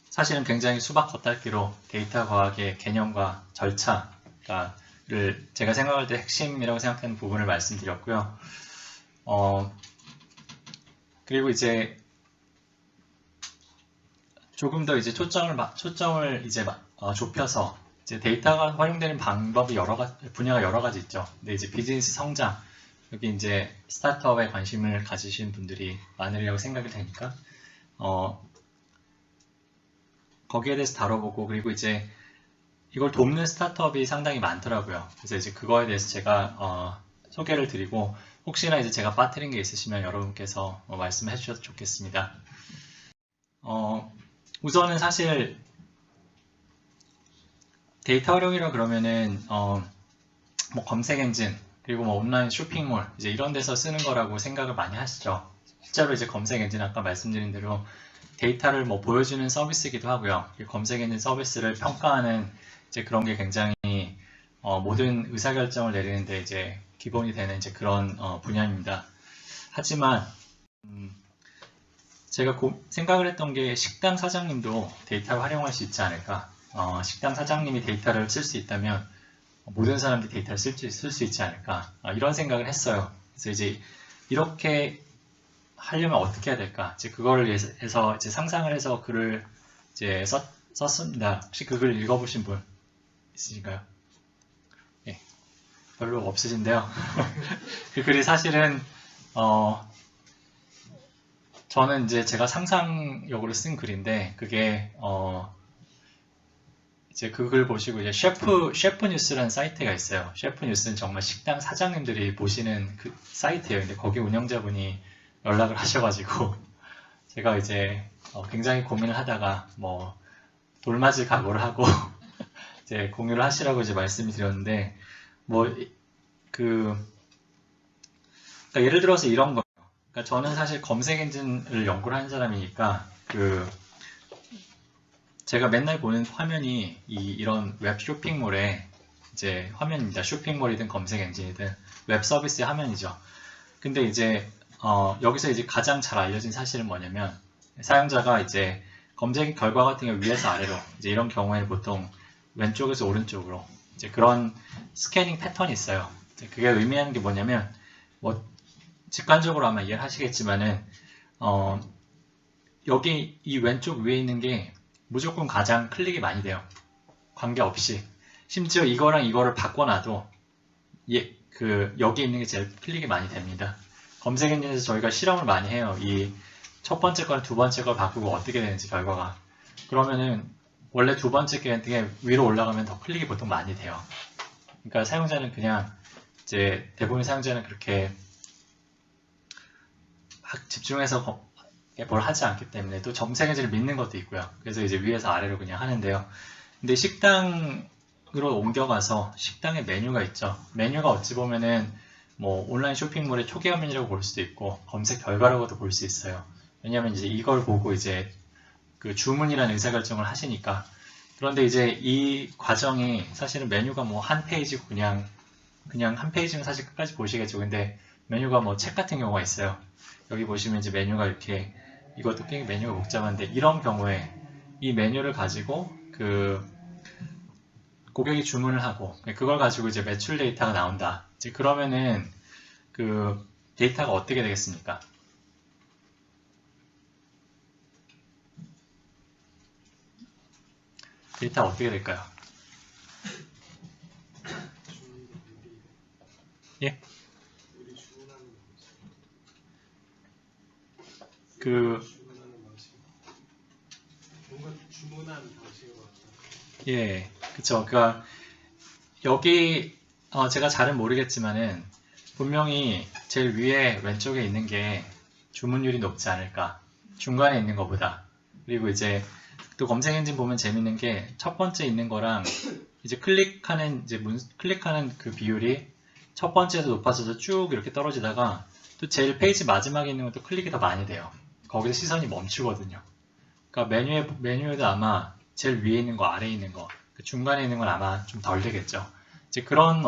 사실은 굉장히 수박 겉핥기로 데이터 과학의 개념과 절차를 제가 생각할 때 핵심이라고 생각하는 부분을 말씀드렸고요. 그리고 이제 조금 더 이제 초점을 이제 좁혀서 이제 데이터가 활용되는 방법이 분야가 여러 가지 있죠. 근데 이제 비즈니스 성장, 여기 이제 스타트업에 관심을 가지신 분들이 많으리라고 생각이 되니까 거기에 대해서 다뤄보고, 그리고 이제 이걸 돕는 스타트업이 상당히 많더라고요. 그래서 이제 그거에 대해서 제가 소개를 드리고, 혹시나 이제 제가 빠뜨린 게 있으시면 여러분께서 말씀해 주셔도 좋겠습니다. 우선은 사실 데이터 활용이라 그러면은 뭐 검색 엔진, 그리고 뭐 온라인 쇼핑몰 이제 이런 데서 쓰는 거라고 생각을 많이 하시죠. 실제로 이제 검색 엔진 아까 말씀드린 대로 데이터를 뭐 보여주는 서비스이기도 하고요. 검색 엔진 서비스를 평가하는 이제 그런 게 굉장히 모든 의사결정을 내리는데 이제 기본이 되는 이제 그런 분야입니다. 하지만 제가 생각을 했던 게 식당 사장님도 데이터를 활용할 수 있지 않을까. 식당 사장님이 데이터를 쓸 수 있다면 모든 사람들이 데이터를 쓸 수 있지 않을까. 이런 생각을 했어요. 그래서 이제 이렇게 하려면 어떻게 해야 될까? 이제 그거를 위해서 이제 상상을 해서 글을 이제 썼습니다. 혹시 그 글 읽어보신 분 있으신가요? 예, 별로 없으신데요. 그 글이 사실은 저는 이제 제가 상상력으로 쓴 글인데, 그게 이제 그 글 보시고 이제 셰프 뉴스라는 사이트가 있어요. 셰프 뉴스는 정말 식당 사장님들이 보시는 그 사이트예요. 근데 거기 운영자분이 연락을 하셔가지고 제가 이제 굉장히 고민을 하다가 뭐 돌맞을 각오를 하고 이제 공유를 하시라고 이제 말씀을 드렸는데, 뭐 그러니까 예를 들어서 이런 거예요. 그러니까 저는 사실 검색 엔진을 연구를 하는 사람이니까 그 제가 맨날 보는 화면이 이런 웹 쇼핑몰의 이제 화면입니다. 쇼핑몰이든 검색 엔진이든 웹 서비스의 화면이죠. 근데 이제 여기서 이제 가장 잘 알려진 사실은 뭐냐면 사용자가 이제 검색 결과 같은 경우 위에서 아래로 이제 이런 경우에는 보통 왼쪽에서 오른쪽으로 이제 그런 스캐닝 패턴이 있어요. 그게 의미하는 게 뭐냐면 뭐 직관적으로 아마 이해를 하시겠지만은 여기 이 왼쪽 위에 있는 게 무조건 가장 클릭이 많이 돼요. 관계없이. 심지어 이거랑 이거를 바꿔놔도 여기 있는 게 제일 클릭이 많이 됩니다. 검색 엔진에서 저희가 실험을 많이 해요. 이 첫 번째 거랑 두 번째 걸 바꾸고 어떻게 되는지 결과가. 그러면은 원래 두 번째 게 위로 올라가면 더 클릭이 보통 많이 돼요. 그러니까 사용자는 그냥 이제 대부분 사용자는 그렇게 집중해서 뭘 하지 않기 때문에 또 검색 엔진을 믿는 것도 있고요. 그래서 이제 위에서 아래로 그냥 하는데요. 근데 식당으로 옮겨가서 식당에 메뉴가 있죠. 메뉴가 어찌 보면은 뭐 온라인 쇼핑몰의 초기 화면이라고 볼 수도 있고 검색 결과라고도 볼 수 있어요. 왜냐하면 이제 이걸 보고 이제 그 주문이라는 의사결정을 하시니까. 그런데 이제 이 과정이 사실은 메뉴가 뭐 한 페이지고 그냥 한 페이지는 사실 끝까지 보시겠죠. 근데 메뉴가 뭐 책 같은 경우가 있어요. 여기 보시면 이제 메뉴가 이렇게 이것도 꽤 메뉴가 복잡한데 이런 경우에 이 메뉴를 가지고 그 고객이 주문을 하고 그걸 가지고 이제 매출 데이터가 나온다. 이제 그러면은 그 데이터가 어떻게 되겠습니까? 데이터 어떻게 될까요? 예? 예, 그쵸. 그러니까 여기 제가 잘은 모르겠지만은 분명히 제일 위에 왼쪽에 있는 게 주문율이 높지 않을까. 중간에 있는 것보다. 그리고 이제 또 검색 엔진 보면 재밌는 게 첫 번째 있는 거랑 이제 클릭하는 그 비율이 첫 번째에서 높아져서 쭉 이렇게 떨어지다가 또 제일 페이지 마지막에 있는 것도 클릭이 더 많이 돼요. 거기서 시선이 멈추거든요. 그러니까 메뉴에도 아마 제일 위에 있는 거, 아래에 있는 거, 그 중간에 있는 건 아마 좀 덜 되겠죠. 이제 그런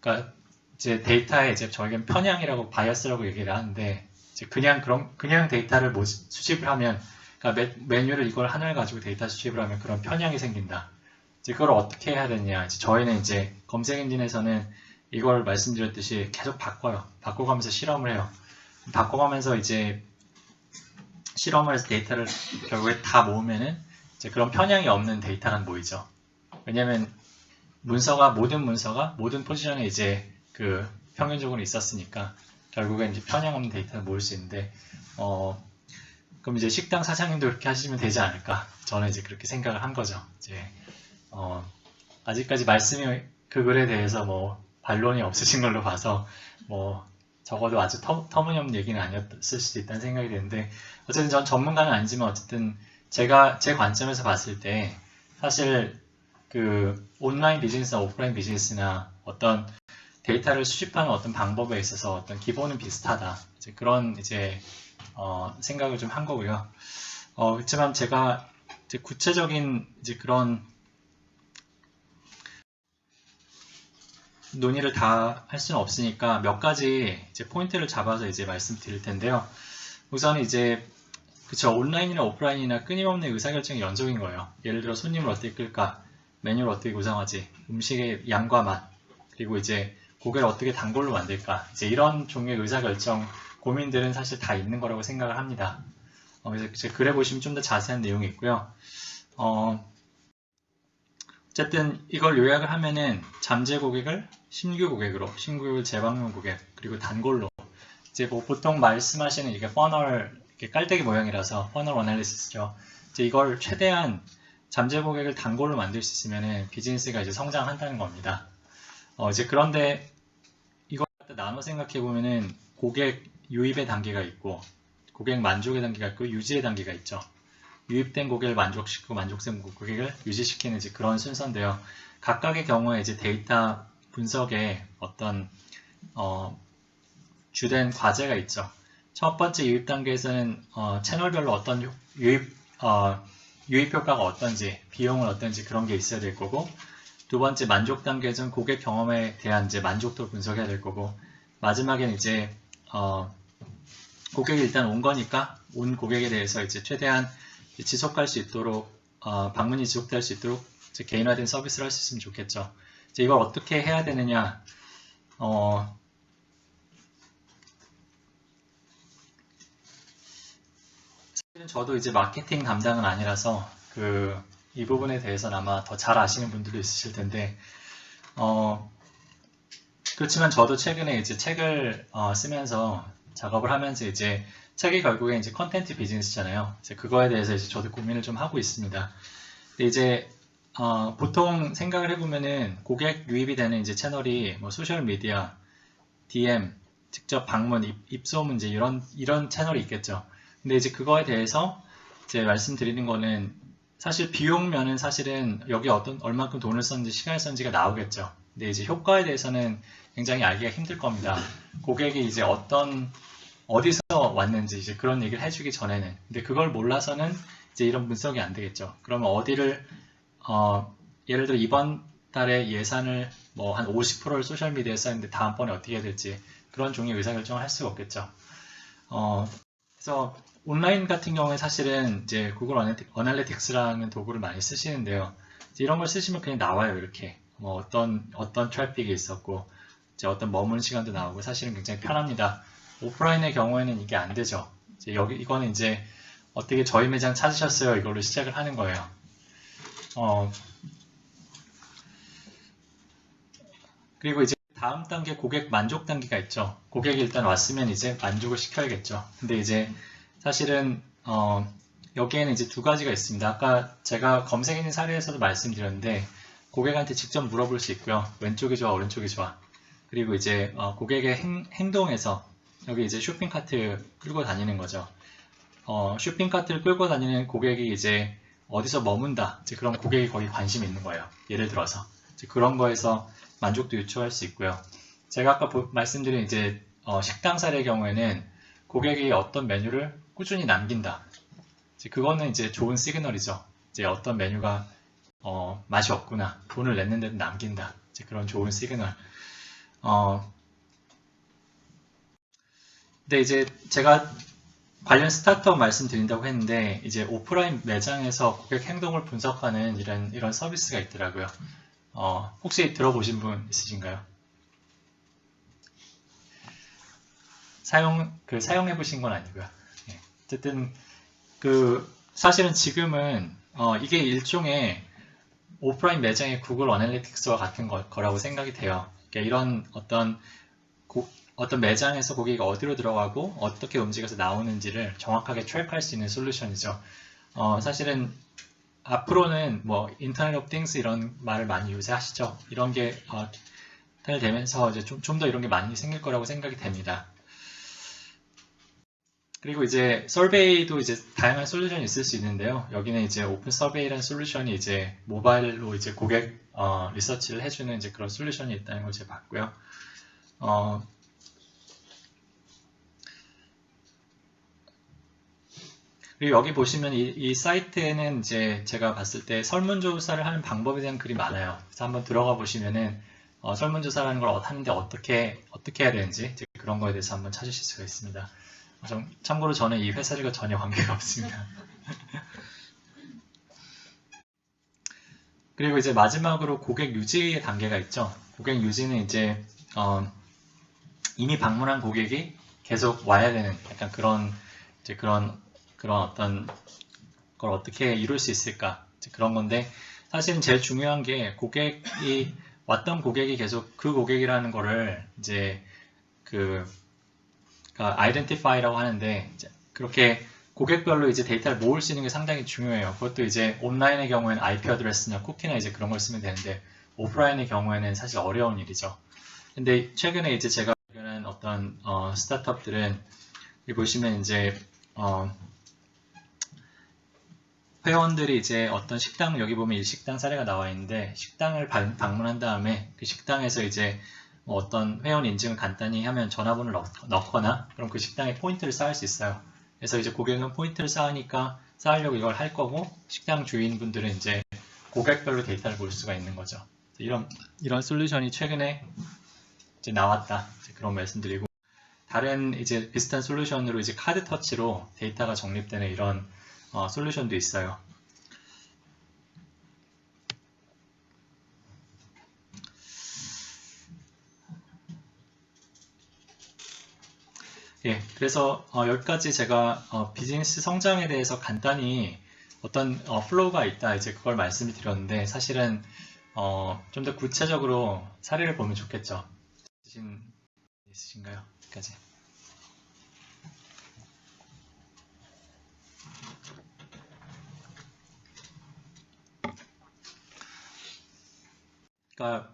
그러니까 이제 데이터에 이제 저희는 편향이라고 바이어스라고 얘기를 하는데 이제 그냥 데이터를 수집을 하면 그러니까 메뉴를 이걸 하나를 가지고 데이터 수집을 하면 그런 편향이 생긴다. 이제 그걸 어떻게 해야 되냐? 이제 저희는 이제 검색 엔진에서는 이걸 말씀드렸듯이 계속 바꿔요. 바꿔가면서 실험을 해요. 바꿔가면서 이제 실험을 해서 데이터를 결국에 다 모으면은 이제 그런 편향이 없는 데이터가 모이죠. 왜냐면 모든 문서가 모든 포지션에 이제 그 평균적으로 있었으니까 결국엔 이제 편향 없는 데이터를 모을 수 있는데 그럼 이제 식당 사장님도 그렇게 하시면 되지 않을까? 저는 이제 그렇게 생각을 한 거죠. 이제 아직까지 말씀이 그 글에 대해서 뭐 반론이 없으신 걸로 봐서 뭐 적어도 아주 터무니없는 얘기는 아니었을 수도 있다는 생각이 드는데 어쨌든 전 전문가는 아니지만 어쨌든 제가 제 관점에서 봤을 때 사실 그 온라인 비즈니스나 오프라인 비즈니스나 어떤 데이터를 수집하는 어떤 방법에 있어서 어떤 기본은 비슷하다. 이제 그런 이제 생각을 좀 한 거고요. 그렇지만 제가 이제 구체적인 이제 그런 논의를 다 할 수는 없으니까 몇 가지 이제 포인트를 잡아서 이제 말씀드릴 텐데요. 우선 이제 그쵸, 온라인이나 오프라인이나 끊임없는 의사결정의 연속인 거예요. 예를 들어 손님을 어떻게 끌까, 메뉴를 어떻게 구성하지, 음식의 양과 맛, 그리고 이제 고기를 어떻게 단골로 만들까, 이제 이런 종류의 의사결정 고민들은 사실 다 있는 거라고 생각을 합니다. 그래서 제 글에 보시면 좀 더 자세한 내용이 있고요. 어쨌든 이걸 요약을 하면은 잠재 고객을 신규 고객으로, 신규 고객을 재방문 고객, 그리고 단골로 이제 뭐 보통 말씀하시는 이게 퍼널 이렇게 깔때기 모양이라서 퍼널 어널리시스죠. 이제 이걸 최대한 잠재 고객을 단골로 만들 수 있으면은 비즈니스가 이제 성장한다는 겁니다. 이제 그런데 이걸 나눠 생각해 보면은 고객 유입의 단계가 있고 고객 만족의 단계가 있고 유지의 단계가 있죠. 유입된 고객을 만족시키고 만족된 고객을 유지시키는 이제 그런 순서인데요. 각각의 경우에 이제 데이터 분석에 어떤 주된 과제가 있죠. 첫 번째 유입 단계에서는 채널별로 어떤 유입 효과가 어떤지, 비용은 어떤지 그런 게 있어야 될 거고, 두 번째 만족 단계에서는 고객 경험에 대한 이제 만족도를 분석해야 될 거고, 마지막에는 이제 고객이 일단 온 거니까 온 고객에 대해서 이제 최대한 지속할 수 있도록 방문이 지속될 수 있도록 이제 개인화된 서비스를 할 수 있으면 좋겠죠. 이제 이걸 어떻게 해야 되느냐? 사실은 저도 이제 마케팅 담당은 아니라서 이 부분에 대해서는 아마 더 잘 아시는 분들도 있으실 텐데, 그렇지만 저도 최근에 이제 책을 쓰면서 작업을 하면서 이제 책이 결국에 이제 컨텐츠 비즈니스잖아요. 이제 그거에 대해서 이제 저도 고민을 좀 하고 있습니다. 근데 이제 보통 생각을 해보면은 고객 유입이 되는 이제 채널이 뭐 소셜 미디어, DM, 직접 방문, 입소문 이제 이런 채널이 있겠죠. 근데 이제 그거에 대해서 이제 말씀드리는 거는 사실 비용면은 사실은 여기 얼만큼 돈을 썼는지 시간을 썼는지가 나오겠죠. 근데 이제 효과에 대해서는 굉장히 알기가 힘들 겁니다. 고객이 이제 어디서 왔는지 이제 그런 얘기를 해주기 전에는. 근데 그걸 몰라서는 이제 이런 분석이 안 되겠죠. 그러면 어디를 예를 들어 이번 달에 예산을 뭐 한 50%를 소셜미디어에 썼는데 다음번에 어떻게 해야 될지 그런 종류의 의사결정을 할 수가 없겠죠. 그래서 온라인 같은 경우에 사실은 이제 구글 어널리틱스라는 도구를 많이 쓰시는데요. 이런 걸 쓰시면 그냥 나와요. 이렇게 뭐 어떤 트래픽이 있었고 이제 어떤 머무는 시간도 나오고 사실은 굉장히 편합니다. 오프라인의 경우에는 이게 안 되죠. 이제 이거는 이제 어떻게 저희 매장 찾으셨어요? 이걸로 시작을 하는 거예요. 그리고 이제 다음 단계 고객 만족 단계가 있죠. 고객이 일단 왔으면 이제 만족을 시켜야겠죠. 근데 이제 사실은 여기에는 이제 두 가지가 있습니다. 아까 제가 검색해낸 사례에서도 말씀드렸는데 고객한테 직접 물어볼 수 있고요. 왼쪽이 좋아, 오른쪽이 좋아. 그리고 이제 고객의 행동에서 여기 이제 쇼핑카트 끌고 다니는 거죠. 쇼핑카트를 끌고 다니는 고객이 이제 어디서 머문다. 이제 그런 고객이 거기 관심이 있는 거예요. 예를 들어서 이제 그런 거에서 만족도 유추할 수 있고요. 제가 아까 말씀드린 이제 식당 사례의 경우에는 고객이 어떤 메뉴를 꾸준히 남긴다. 이제 그거는 이제 좋은 시그널이죠. 이제 어떤 메뉴가 맛이 없구나. 돈을 냈는데도 남긴다. 이제 그런 좋은 시그널. 근데 이제 제가 관련 스타트업 말씀드린다고 했는데 이제 오프라인 매장에서 고객 행동을 분석하는 이런 서비스가 있더라고요. 혹시 들어보신 분 있으신가요? 사용해 보신 건 아니고요. 네. 어쨌든 사실은 지금은 이게 일종의 오프라인 매장의 구글 어널리틱스와 같은 거라고 생각이 돼요. 그러니까 이런 어떤 매장에서 고객이 어디로 들어가고 어떻게 움직여서 나오는지를 정확하게 트랙할 수 있는 솔루션이죠. 사실은 앞으로는 뭐 인터넷 오브 띵스 이런 말을 많이 요새 하시죠. 이런 게 되면서 이제 좀 더 이런 게 많이 생길 거라고 생각이 됩니다. 그리고 이제 서베이도 이제 다양한 솔루션이 있을 수 있는데요. 여기는 이제 오픈 서베이라는 솔루션이 이제 모바일로 이제 고객 리서치를 해주는 이제 그런 솔루션이 있다는 걸 제가 봤고요. 그리고 여기 보시면 이 사이트에는 이제 제가 봤을 때 설문조사를 하는 방법에 대한 글이 많아요. 그래서 한번 들어가 보시면은 설문조사라는 걸 하는데 어떻게 해야 되는지 그런 거에 대해서 한번 찾으실 수가 있습니다. 참고로 저는 이 회사들과 전혀 관계가 없습니다. 그리고 이제 마지막으로 고객 유지 단계가 있죠. 고객 유지는 이제 이미 방문한 고객이 계속 와야 되는 약간 그런 어떤 걸 어떻게 이룰 수 있을까 그런 건데 사실은 제일 중요한 게 왔던 고객이 계속 그 고객이라는 거를 이제 identify라고 하는데 그렇게 고객별로 이제 데이터를 모을 수 있는 게 상당히 중요해요. 그것도 이제 온라인의 경우에는 IP 어드레스나 쿠키나 이제 그런 걸 쓰면 되는데 오프라인의 경우에는 사실 어려운 일이죠. 근데 최근에 이제 제가 발견한 어떤 스타트업들은 여기 보시면 이제 회원들이 이제 어떤 식당 여기 보면 이 식당 사례가 나와 있는데 식당을 방문한 다음에 그 식당에서 이제 어떤 회원 인증을 간단히 하면 전화번호를 넣거나 그럼 그 식당에 포인트를 쌓을 수 있어요. 그래서 이제 고객은 포인트를 쌓으려고 이걸 할 거고 식당 주인분들은 이제 고객별로 데이터를 볼 수가 있는 거죠. 이런 솔루션이 최근에 이제 나왔다. 이제 그런 말씀드리고 다른 이제 비슷한 솔루션으로 이제 카드 터치로 데이터가 적립되는 이런 솔루션도 있어요. 예, 그래서 여기까지 제가 비즈니스 성장에 대해서 간단히 어떤 플로우가 있다 이제 그걸 말씀을 드렸는데 사실은 좀 더 구체적으로 사례를 보면 좋겠죠. 있으신가요? 여기까지. 그러니까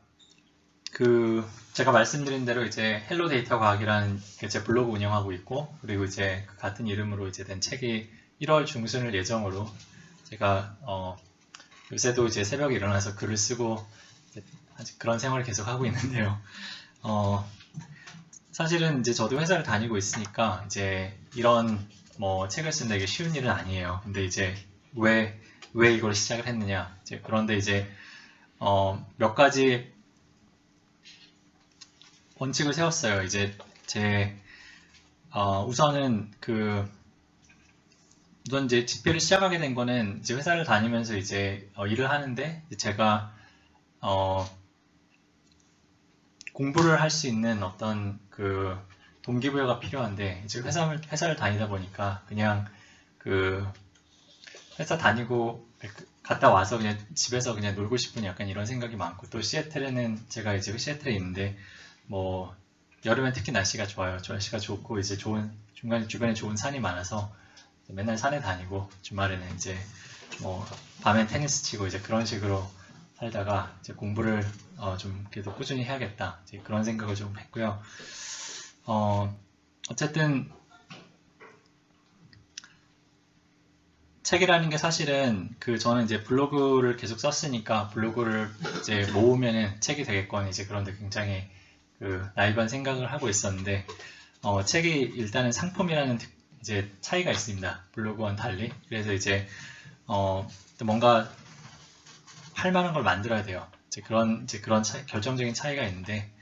제가 말씀드린 대로 이제 헬로 데이터 과학이라는 제 블로그 운영하고 있고 그리고 이제 그 같은 이름으로 이제 된 책이 1월 중순을 예정으로 제가 요새도 이제 새벽에 일어나서 글을 쓰고 아직 그런 생활을 계속 하고 있는데요. 사실은 이제 저도 회사를 다니고 있으니까 이제 이런 뭐 책을 쓴다 이게 쉬운 일은 아니에요. 근데 이제 왜 이걸 시작을 했느냐? 이제 그런데 이제 몇 가지 원칙을 세웠어요. 이제 우선은 우선 이제 집회를 시작하게 된 거는 이제 회사를 다니면서 이제 일을 하는데 제가 공부를 할 수 있는 어떤 동기부여가 필요한데 이제 회사를 다니다 보니까 그냥 회사 다니고 갔다 와서 그냥 집에서 그냥 놀고 싶은 약간 이런 생각이 많고 또 시애틀에는 제가 이제 시애틀에 있는데 뭐 여름엔 특히 날씨가 좋아요. 날씨가 좋고 이제 주변에 좋은 산이 많아서 맨날 산에 다니고 주말에는 이제 뭐 밤엔 테니스 치고 이제 그런 식으로 살다가 이제 공부를 좀 그래도 꾸준히 해야겠다 이제 그런 생각을 좀 했고요. 어쨌든 책이라는 게 사실은 저는 이제 블로그를 계속 썼으니까 블로그를 이제 모으면은 책이 되겠거니 이제 그런데 굉장히 나이브한 생각을 하고 있었는데 책이 일단은 상품이라는 이제 차이가 있습니다. 블로그와는 달리. 그래서 이제 뭔가 할 만한 걸 만들어야 돼요. 이제 그런 결정적인 차이가 있는데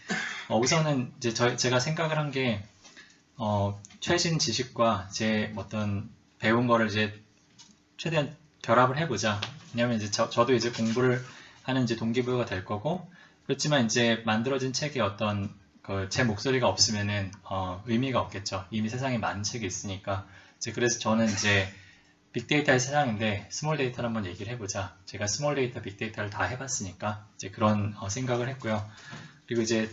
우선은 이제 제가 생각을 한 게 최신 지식과 제 어떤 배운 거를 이제 최대한 결합을 해보자. 왜냐면 이제 저도 이제 공부를 하는 이제 동기부여가 될 거고 그렇지만 이제 만들어진 책에 어떤 제 목소리가 없으면은 의미가 없겠죠. 이미 세상에 많은 책이 있으니까. 이제 그래서 저는 이제 빅데이터의 세상인데 스몰 데이터를 한번 얘기를 해보자. 제가 스몰 데이터, 빅데이터를 다 해봤으니까 이제 그런 생각을 했고요. 그리고 이제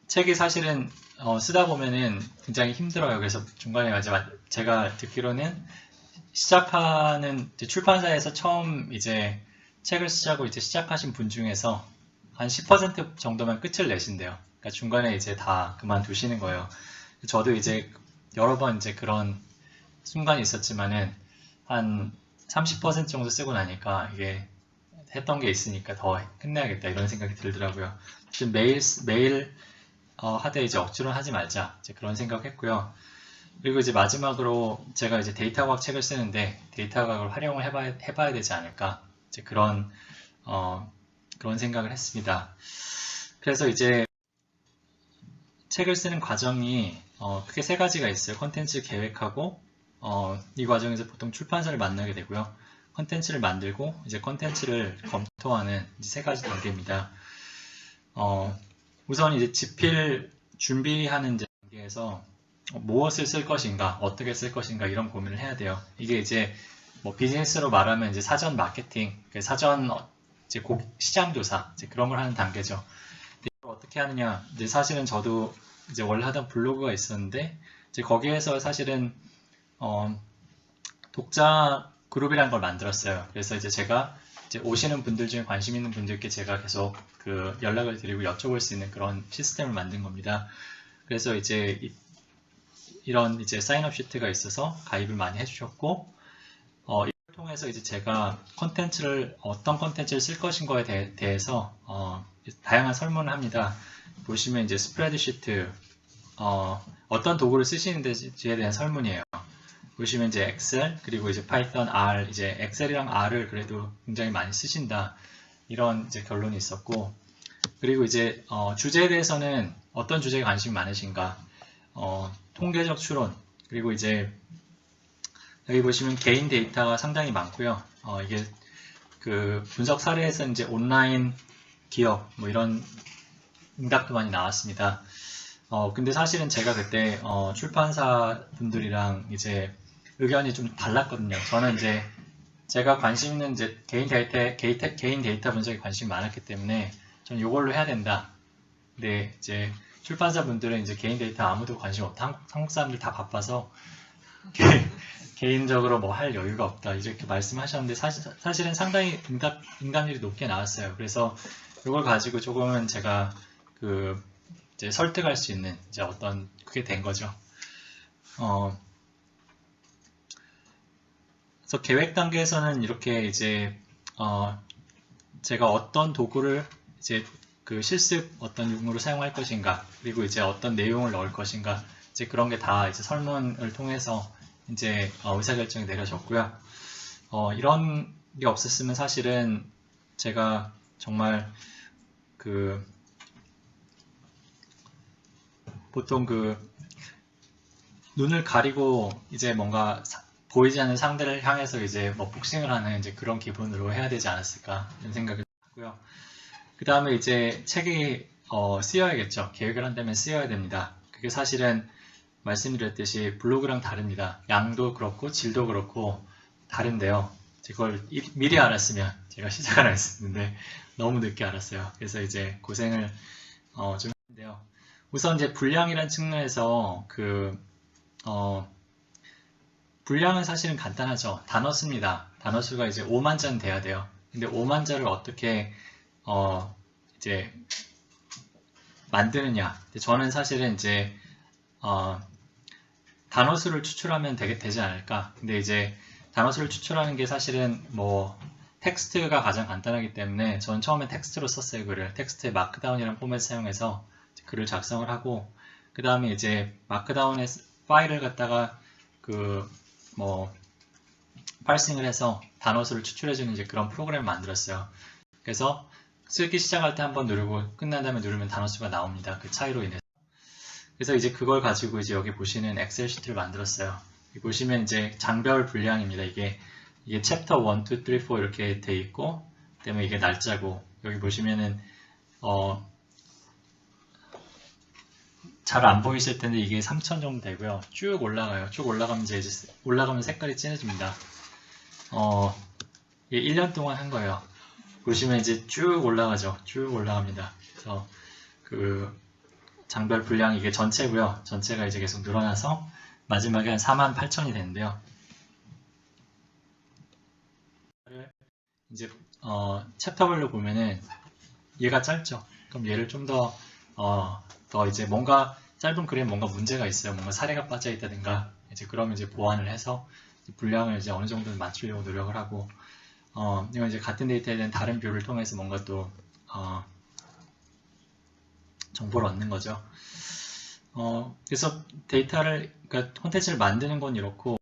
책이 사실은 쓰다 보면은 굉장히 힘들어요. 그래서 중간에 제가 듣기로는 시작하는 출판사에서 처음 이제 책을 쓰자고 이제 시작하신 분 중에서 한 10% 정도만 끝을 내신대요. 그러니까 중간에 이제 다 그만두시는 거예요. 저도 이제 여러 번 이제 그런 순간이 있었지만은 한 30% 정도 쓰고 나니까 이게 했던 게 있으니까 더 끝내야겠다 이런 생각이 들더라고요. 지금 매일 하되 이제 억지로 하지 말자 이제 그런 생각했고요. 그리고 이제 마지막으로 제가 이제 데이터 과학 책을 쓰는데 데이터 과학을 활용을 해봐야 되지 않을까 이제 그런 생각을 했습니다. 그래서 이제 책을 쓰는 과정이 크게 세 가지가 있어요. 컨텐츠 계획하고 이 과정에서 보통 출판사를 만나게 되고요. 컨텐츠를 만들고 이제 컨텐츠를 검토하는 이제 세 가지 단계입니다. 우선 이제 집필 준비하는 단계에서 무엇을 쓸 것인가, 어떻게 쓸 것인가 이런 고민을 해야 돼요. 이게 이제 뭐 비즈니스로 말하면 이제 사전 마케팅, 사전 이제 시장 조사 이제 그런 걸 하는 단계죠. 이걸 어떻게 하느냐? 이제 사실은 저도 이제 원래 하던 블로그가 있었는데 이제 거기에서 사실은 독자 그룹이라는 걸 만들었어요. 그래서 이제 제가 이제 오시는 분들 중에 관심 있는 분들께 제가 계속 연락을 드리고 여쭤볼 수 있는 그런 시스템을 만든 겁니다. 그래서 이제 이런 이제 사인업 시트가 있어서 가입을 많이 해주셨고 이걸 통해서 이제 제가 어떤 컨텐츠를 쓸 것인가에 대해서 다양한 설문을 합니다. 보시면 이제 스프레드시트, 어떤 도구를 쓰시는지에 대한 설문이에요. 보시면 이제 엑셀, 그리고 이제 파이썬, R, 이제 엑셀이랑 R을 그래도 굉장히 많이 쓰신다. 이런 이제 결론이 있었고, 그리고 이제 주제에 대해서는 어떤 주제에 관심이 많으신가, 통계적 추론, 그리고 이제 여기 보시면 개인 데이터가 상당히 많고요. 이게 그 분석 사례에서 이제 온라인 기업 뭐 이런 응답도 많이 나왔습니다. 근데 사실은 제가 그때 출판사 분들이랑 이제 의견이 좀 달랐거든요. 저는 이제 제가 관심 있는 이제 개인 데이터 분석에 관심이 많았기 때문에 저는 이걸로 해야 된다. 근데 이제 출판사 분들은 이제 개인 데이터 아무도 관심 없다. 한국 사람들 다 바빠서 개인적으로 뭐 할 여유가 없다. 이렇게 말씀하셨는데 사실은 상당히 응답률이 높게 나왔어요. 그래서 이걸 가지고 조금은 제가 이제 설득할 수 있는 이제 그게 된 거죠. 그래서 계획 단계에서는 이렇게 이제 제가 어떤 도구를 이제 그 실습 어떤 용으로 사용할 것인가, 그리고 이제 어떤 내용을 넣을 것인가, 이제 그런 게 다 이제 설문을 통해서 이제 의사결정이 내려졌고요. 이런 게 없었으면 사실은 제가 정말 보통 눈을 가리고 이제 뭔가 보이지 않는 상대를 향해서 이제 뭐 복싱을 하는 이제 그런 기분으로 해야 되지 않았을까 이런 생각을 하고요. 그 다음에 이제 책이 쓰여야겠죠. 계획을 한다면 쓰여야 됩니다. 그게 사실은 말씀드렸듯이 블로그랑 다릅니다. 양도 그렇고 질도 그렇고 다른데요. 그걸 미리 알았으면 제가 시작을 안 했었는데 너무 늦게 알았어요. 그래서 이제 고생을 좀 했는데요. 우선 이제 분량이란 측면에서 분량은 사실은 간단하죠. 단어 씁니다. 단어 수가 이제 5만 자는 돼야 돼요. 근데 5만 자를 어떻게 이제 만드느냐. 저는 사실은 이제 단어 수를 추출하면 되지 않을까. 근데 이제 단어 수를 추출하는 게 사실은 뭐 텍스트가 가장 간단하기 때문에 저는 처음에 텍스트로 썼어요. 글을 텍스트에 마크다운이라는 포맷을 사용해서 글을 작성을 하고, 그 다음에 이제 마크다운의 파일을 갖다가 파싱을 해서 단어 수를 추출해주는 이제 그런 프로그램을 만들었어요. 그래서 쓰기 시작할 때 한번 누르고 끝난 다음에 누르면 단어 수가 나옵니다. 그 차이로 인해서. 그래서 이제 그걸 가지고 이제 여기 보시는 엑셀 시트를 만들었어요. 여기 보시면 이제 장별 분량입니다. 이게 챕터 1, 2, 3, 4 이렇게 돼 있고, 그다음에 이게 날짜고, 여기 보시면은 잘 안 보이실 텐데 이게 3000 정도 되고요. 쭉 올라가요. 쭉 올라가면 이제 올라가면 색깔이 진해집니다. 이게 1년 동안 한 거예요. 보시면 이제 쭉 올라가죠. 쭉 올라갑니다. 그래서 장별 분량 이게 전체고요. 전체가 이제 계속 늘어나서 마지막에 한 48,000이 되는데요. 이제 챕터별로 보면은 얘가 짧죠. 그럼 얘를 좀 더 이제 뭔가 짧은 글에 뭔가 문제가 있어요. 뭔가 사례가 빠져 있다든가 이제 그러면 이제 보완을 해서 분량을 이제 어느 정도 맞추려고 노력을 하고, 이건 이제 같은 데이터에 대한 다른 뷰를 통해서 뭔가 또 정보를 얻는 거죠. 그래서 그러니까 콘텐츠를 만드는 건 이렇고,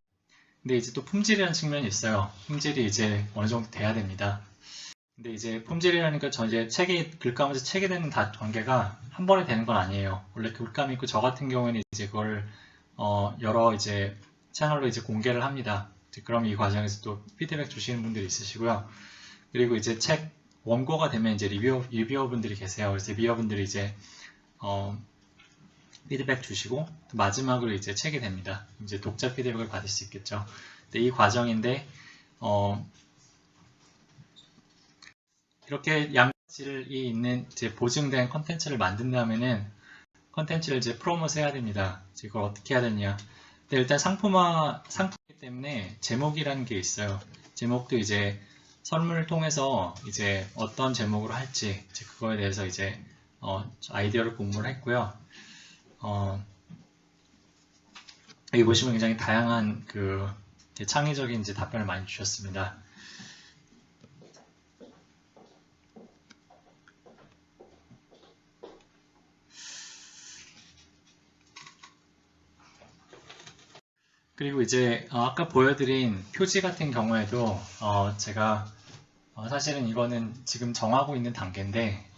근데 이제 또 품질이라는 측면이 있어요. 품질이 이제 어느 정도 돼야 됩니다. 근데 이제 품질이라니까 저 이제 글감에서 책이 되는 관계가 한 번에 되는 건 아니에요. 원래 글감이 있고 저 같은 경우에는 이제 그걸 여러 이제 채널로 이제 공개를 합니다. 그럼 이 과정에서 또 피드백 주시는 분들이 있으시고요. 그리고 이제 책 원고가 되면 이제 리뷰어 분들이 계세요. 그래서 리뷰어 분들이 이제 피드백 주시고 또 마지막으로 이제 책이 됩니다. 이제 독자 피드백을 받을 수 있겠죠. 근데 이 과정인데 이렇게 양질이 있는 이제 보증된 컨텐츠를 만든 다음에는 컨텐츠를 이제 프로모트해야 됩니다. 이걸 어떻게 해야 되냐? 근데 일단 상품이기 때문에 제목이라는 게 있어요. 제목도 이제 설문을 통해서 이제 어떤 제목으로 할지 이제 그거에 대해서 이제 아이디어를 공부를 했고요. 여기 보시면 굉장히 다양한 창의적인 이제 답변을 많이 주셨습니다. 그리고 이제 아까 보여드린 표지 같은 경우에도 제가 사실은 이거는 지금 정하고 있는 단계인데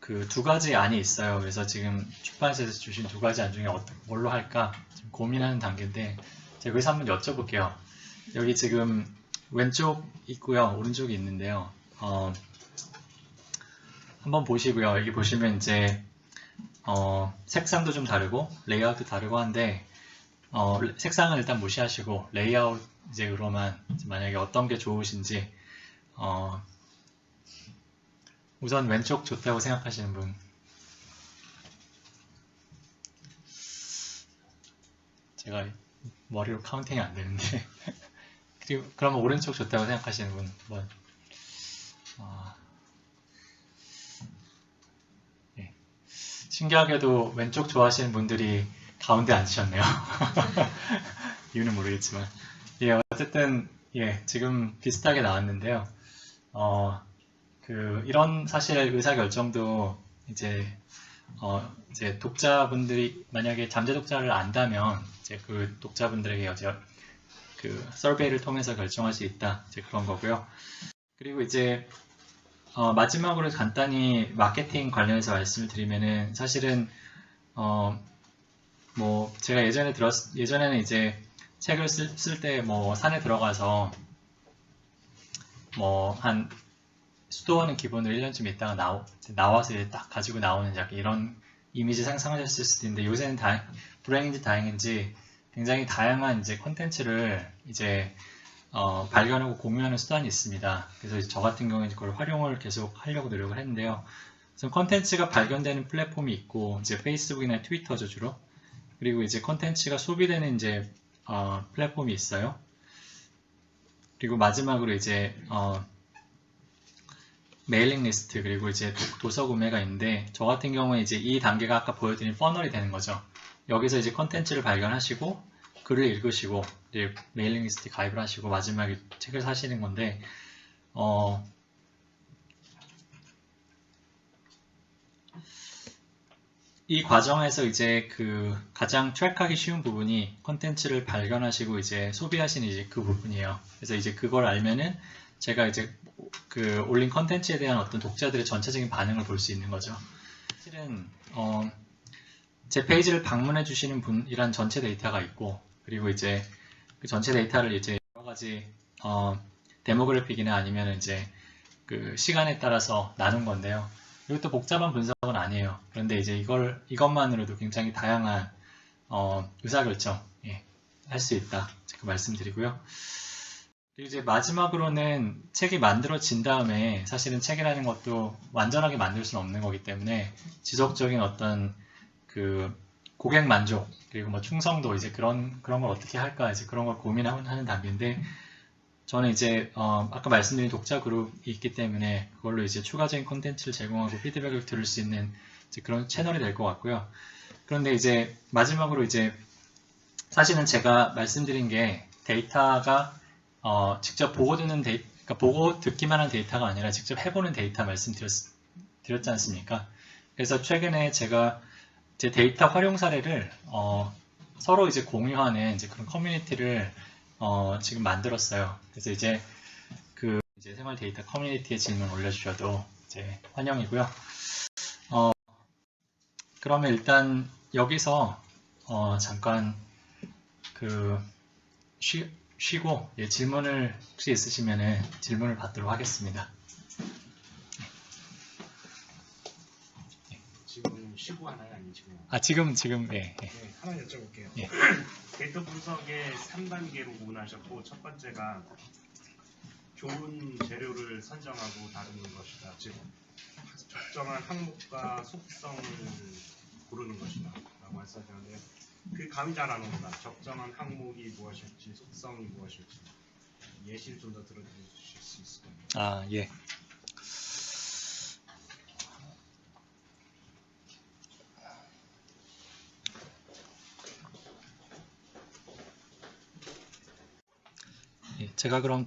그 두 가지 안이 있어요. 그래서 지금 출판사에서 주신 두 가지 안 중에 뭘로 할까 지금 고민하는 단계인데 제가 여기서 한번 여쭤볼게요. 여기 지금 왼쪽 있고요, 오른쪽이 있는데요. 한번 보시고요. 여기 보시면 이제 색상도 좀 다르고 레이아웃도 다르고 한데 색상은 일단 무시하시고 레이아웃 이제로만 만약에 어떤 게 좋으신지 우선 왼쪽 좋다고 생각하시는 분. 제가 머리로 카운팅이 안 되는데 그리고 그러면 오른쪽 좋다고 생각하시는 분 한번 네. 신기하게도 왼쪽 좋아하시는 분들이 가운데 앉으셨네요. 이유는 모르겠지만 예, 어쨌든 예, 지금 비슷하게 나왔는데요. 이런 사실 의사결정도 이제 독자분들이 만약에 잠재 독자를 안다면 이제 그 독자분들에게 그 서베이를 통해서 결정할 수 있다. 이제 그런 거고요. 그리고 이제 마지막으로 간단히 마케팅 관련해서 말씀을 드리면은 사실은 뭐 제가 예전에는 이제 책을 쓸 때 뭐 산에 들어가서 뭐 한 수도원은 기본으로 1년쯤 있다가 나와서 이제 딱 가지고 나오는 약간 이런 이미지 상상하셨을 수도 있는데 요새는 불행인지 다행인지 굉장히 다양한 이제 콘텐츠를 이제 발견하고 공유하는 수단이 있습니다. 그래서 저 같은 경우는 그걸 활용을 계속 하려고 노력을 했는데요. 우선 콘텐츠가 발견되는 플랫폼이 있고 이제 페이스북이나 트위터죠 주로. 그리고 이제 콘텐츠가 소비되는 이제 플랫폼이 있어요. 그리고 마지막으로 이제 메일링 리스트 그리고 이제 도서 구매가 있는데 저 같은 경우에 이제 이 단계가 아까 보여드린 퍼널이 되는 거죠. 여기서 이제 콘텐츠를 발견하시고 글을 읽으시고 이제 메일링 리스트에 가입을 하시고 마지막에 책을 사시는 건데 이 과정에서 이제 그 가장 트랙하기 쉬운 부분이 콘텐츠를 발견하시고 이제 소비하시는 이제 그 부분이에요. 그래서 이제 그걸 알면은 제가 이제 그 올린 콘텐츠에 대한 어떤 독자들의 전체적인 반응을 볼 수 있는 거죠. 사실은 제 페이지를 방문해 주시는 분이란 전체 데이터가 있고 그리고 이제 그 전체 데이터를 이제 여러 가지 데모그래픽이나 아니면 이제 그 시간에 따라서 나눈 건데요. 이것도 복잡한 분석은 아니에요. 그런데 이제 이것만으로도 굉장히 다양한 의사결정 할 수 있다. 그 말씀드리고요. 그리고 이제 마지막으로는 책이 만들어진 다음에 사실은 책이라는 것도 완전하게 만들 수는 없는 거기 때문에 지속적인 어떤 그 고객 만족 그리고 뭐 충성도 이제 그런 걸 어떻게 할까 이제 그런 걸 고민하는 단계인데 저는 이제 아까 말씀드린 독자 그룹이 있기 때문에 그걸로 이제 추가적인 콘텐츠를 제공하고 피드백을 들을 수 있는 이제 그런 채널이 될 것 같고요. 그런데 이제 마지막으로 이제 사실은 제가 말씀드린 게 데이터가 직접 보고 그러니까 보고 듣기만 한 데이터가 아니라 직접 해보는 데이터 말씀드렸지 않습니까? 그래서 최근에 제가 제 데이터 활용 사례를 서로 이제 공유하는 이제 그런 커뮤니티를 지금 만들었어요. 그래서 이제 이제 생활 데이터 커뮤니티에 질문 올려주셔도 이제 환영이고요. 그러면 일단 여기서 잠깐 쉬고 질문을 혹시 있으시면은 질문을 받도록 하겠습니다. 지금 쉬고 하나요? 아니면 지금? 지금 네, 하나 여쭤볼게요. 예. 데이터 분석의 3단계로 구분하셨고 첫 번째가 좋은 재료를 선정하고 다루는 것이다. 즉 적정한 항목과 속성을 고르는 것이다 라고 말씀하셨는데 그 감이 잘 안 옵니다. 적정한 항목이 무엇일지 속성이 무엇일지 예시를 좀 더 들어주실 수 있을까요? 예. 제가 그럼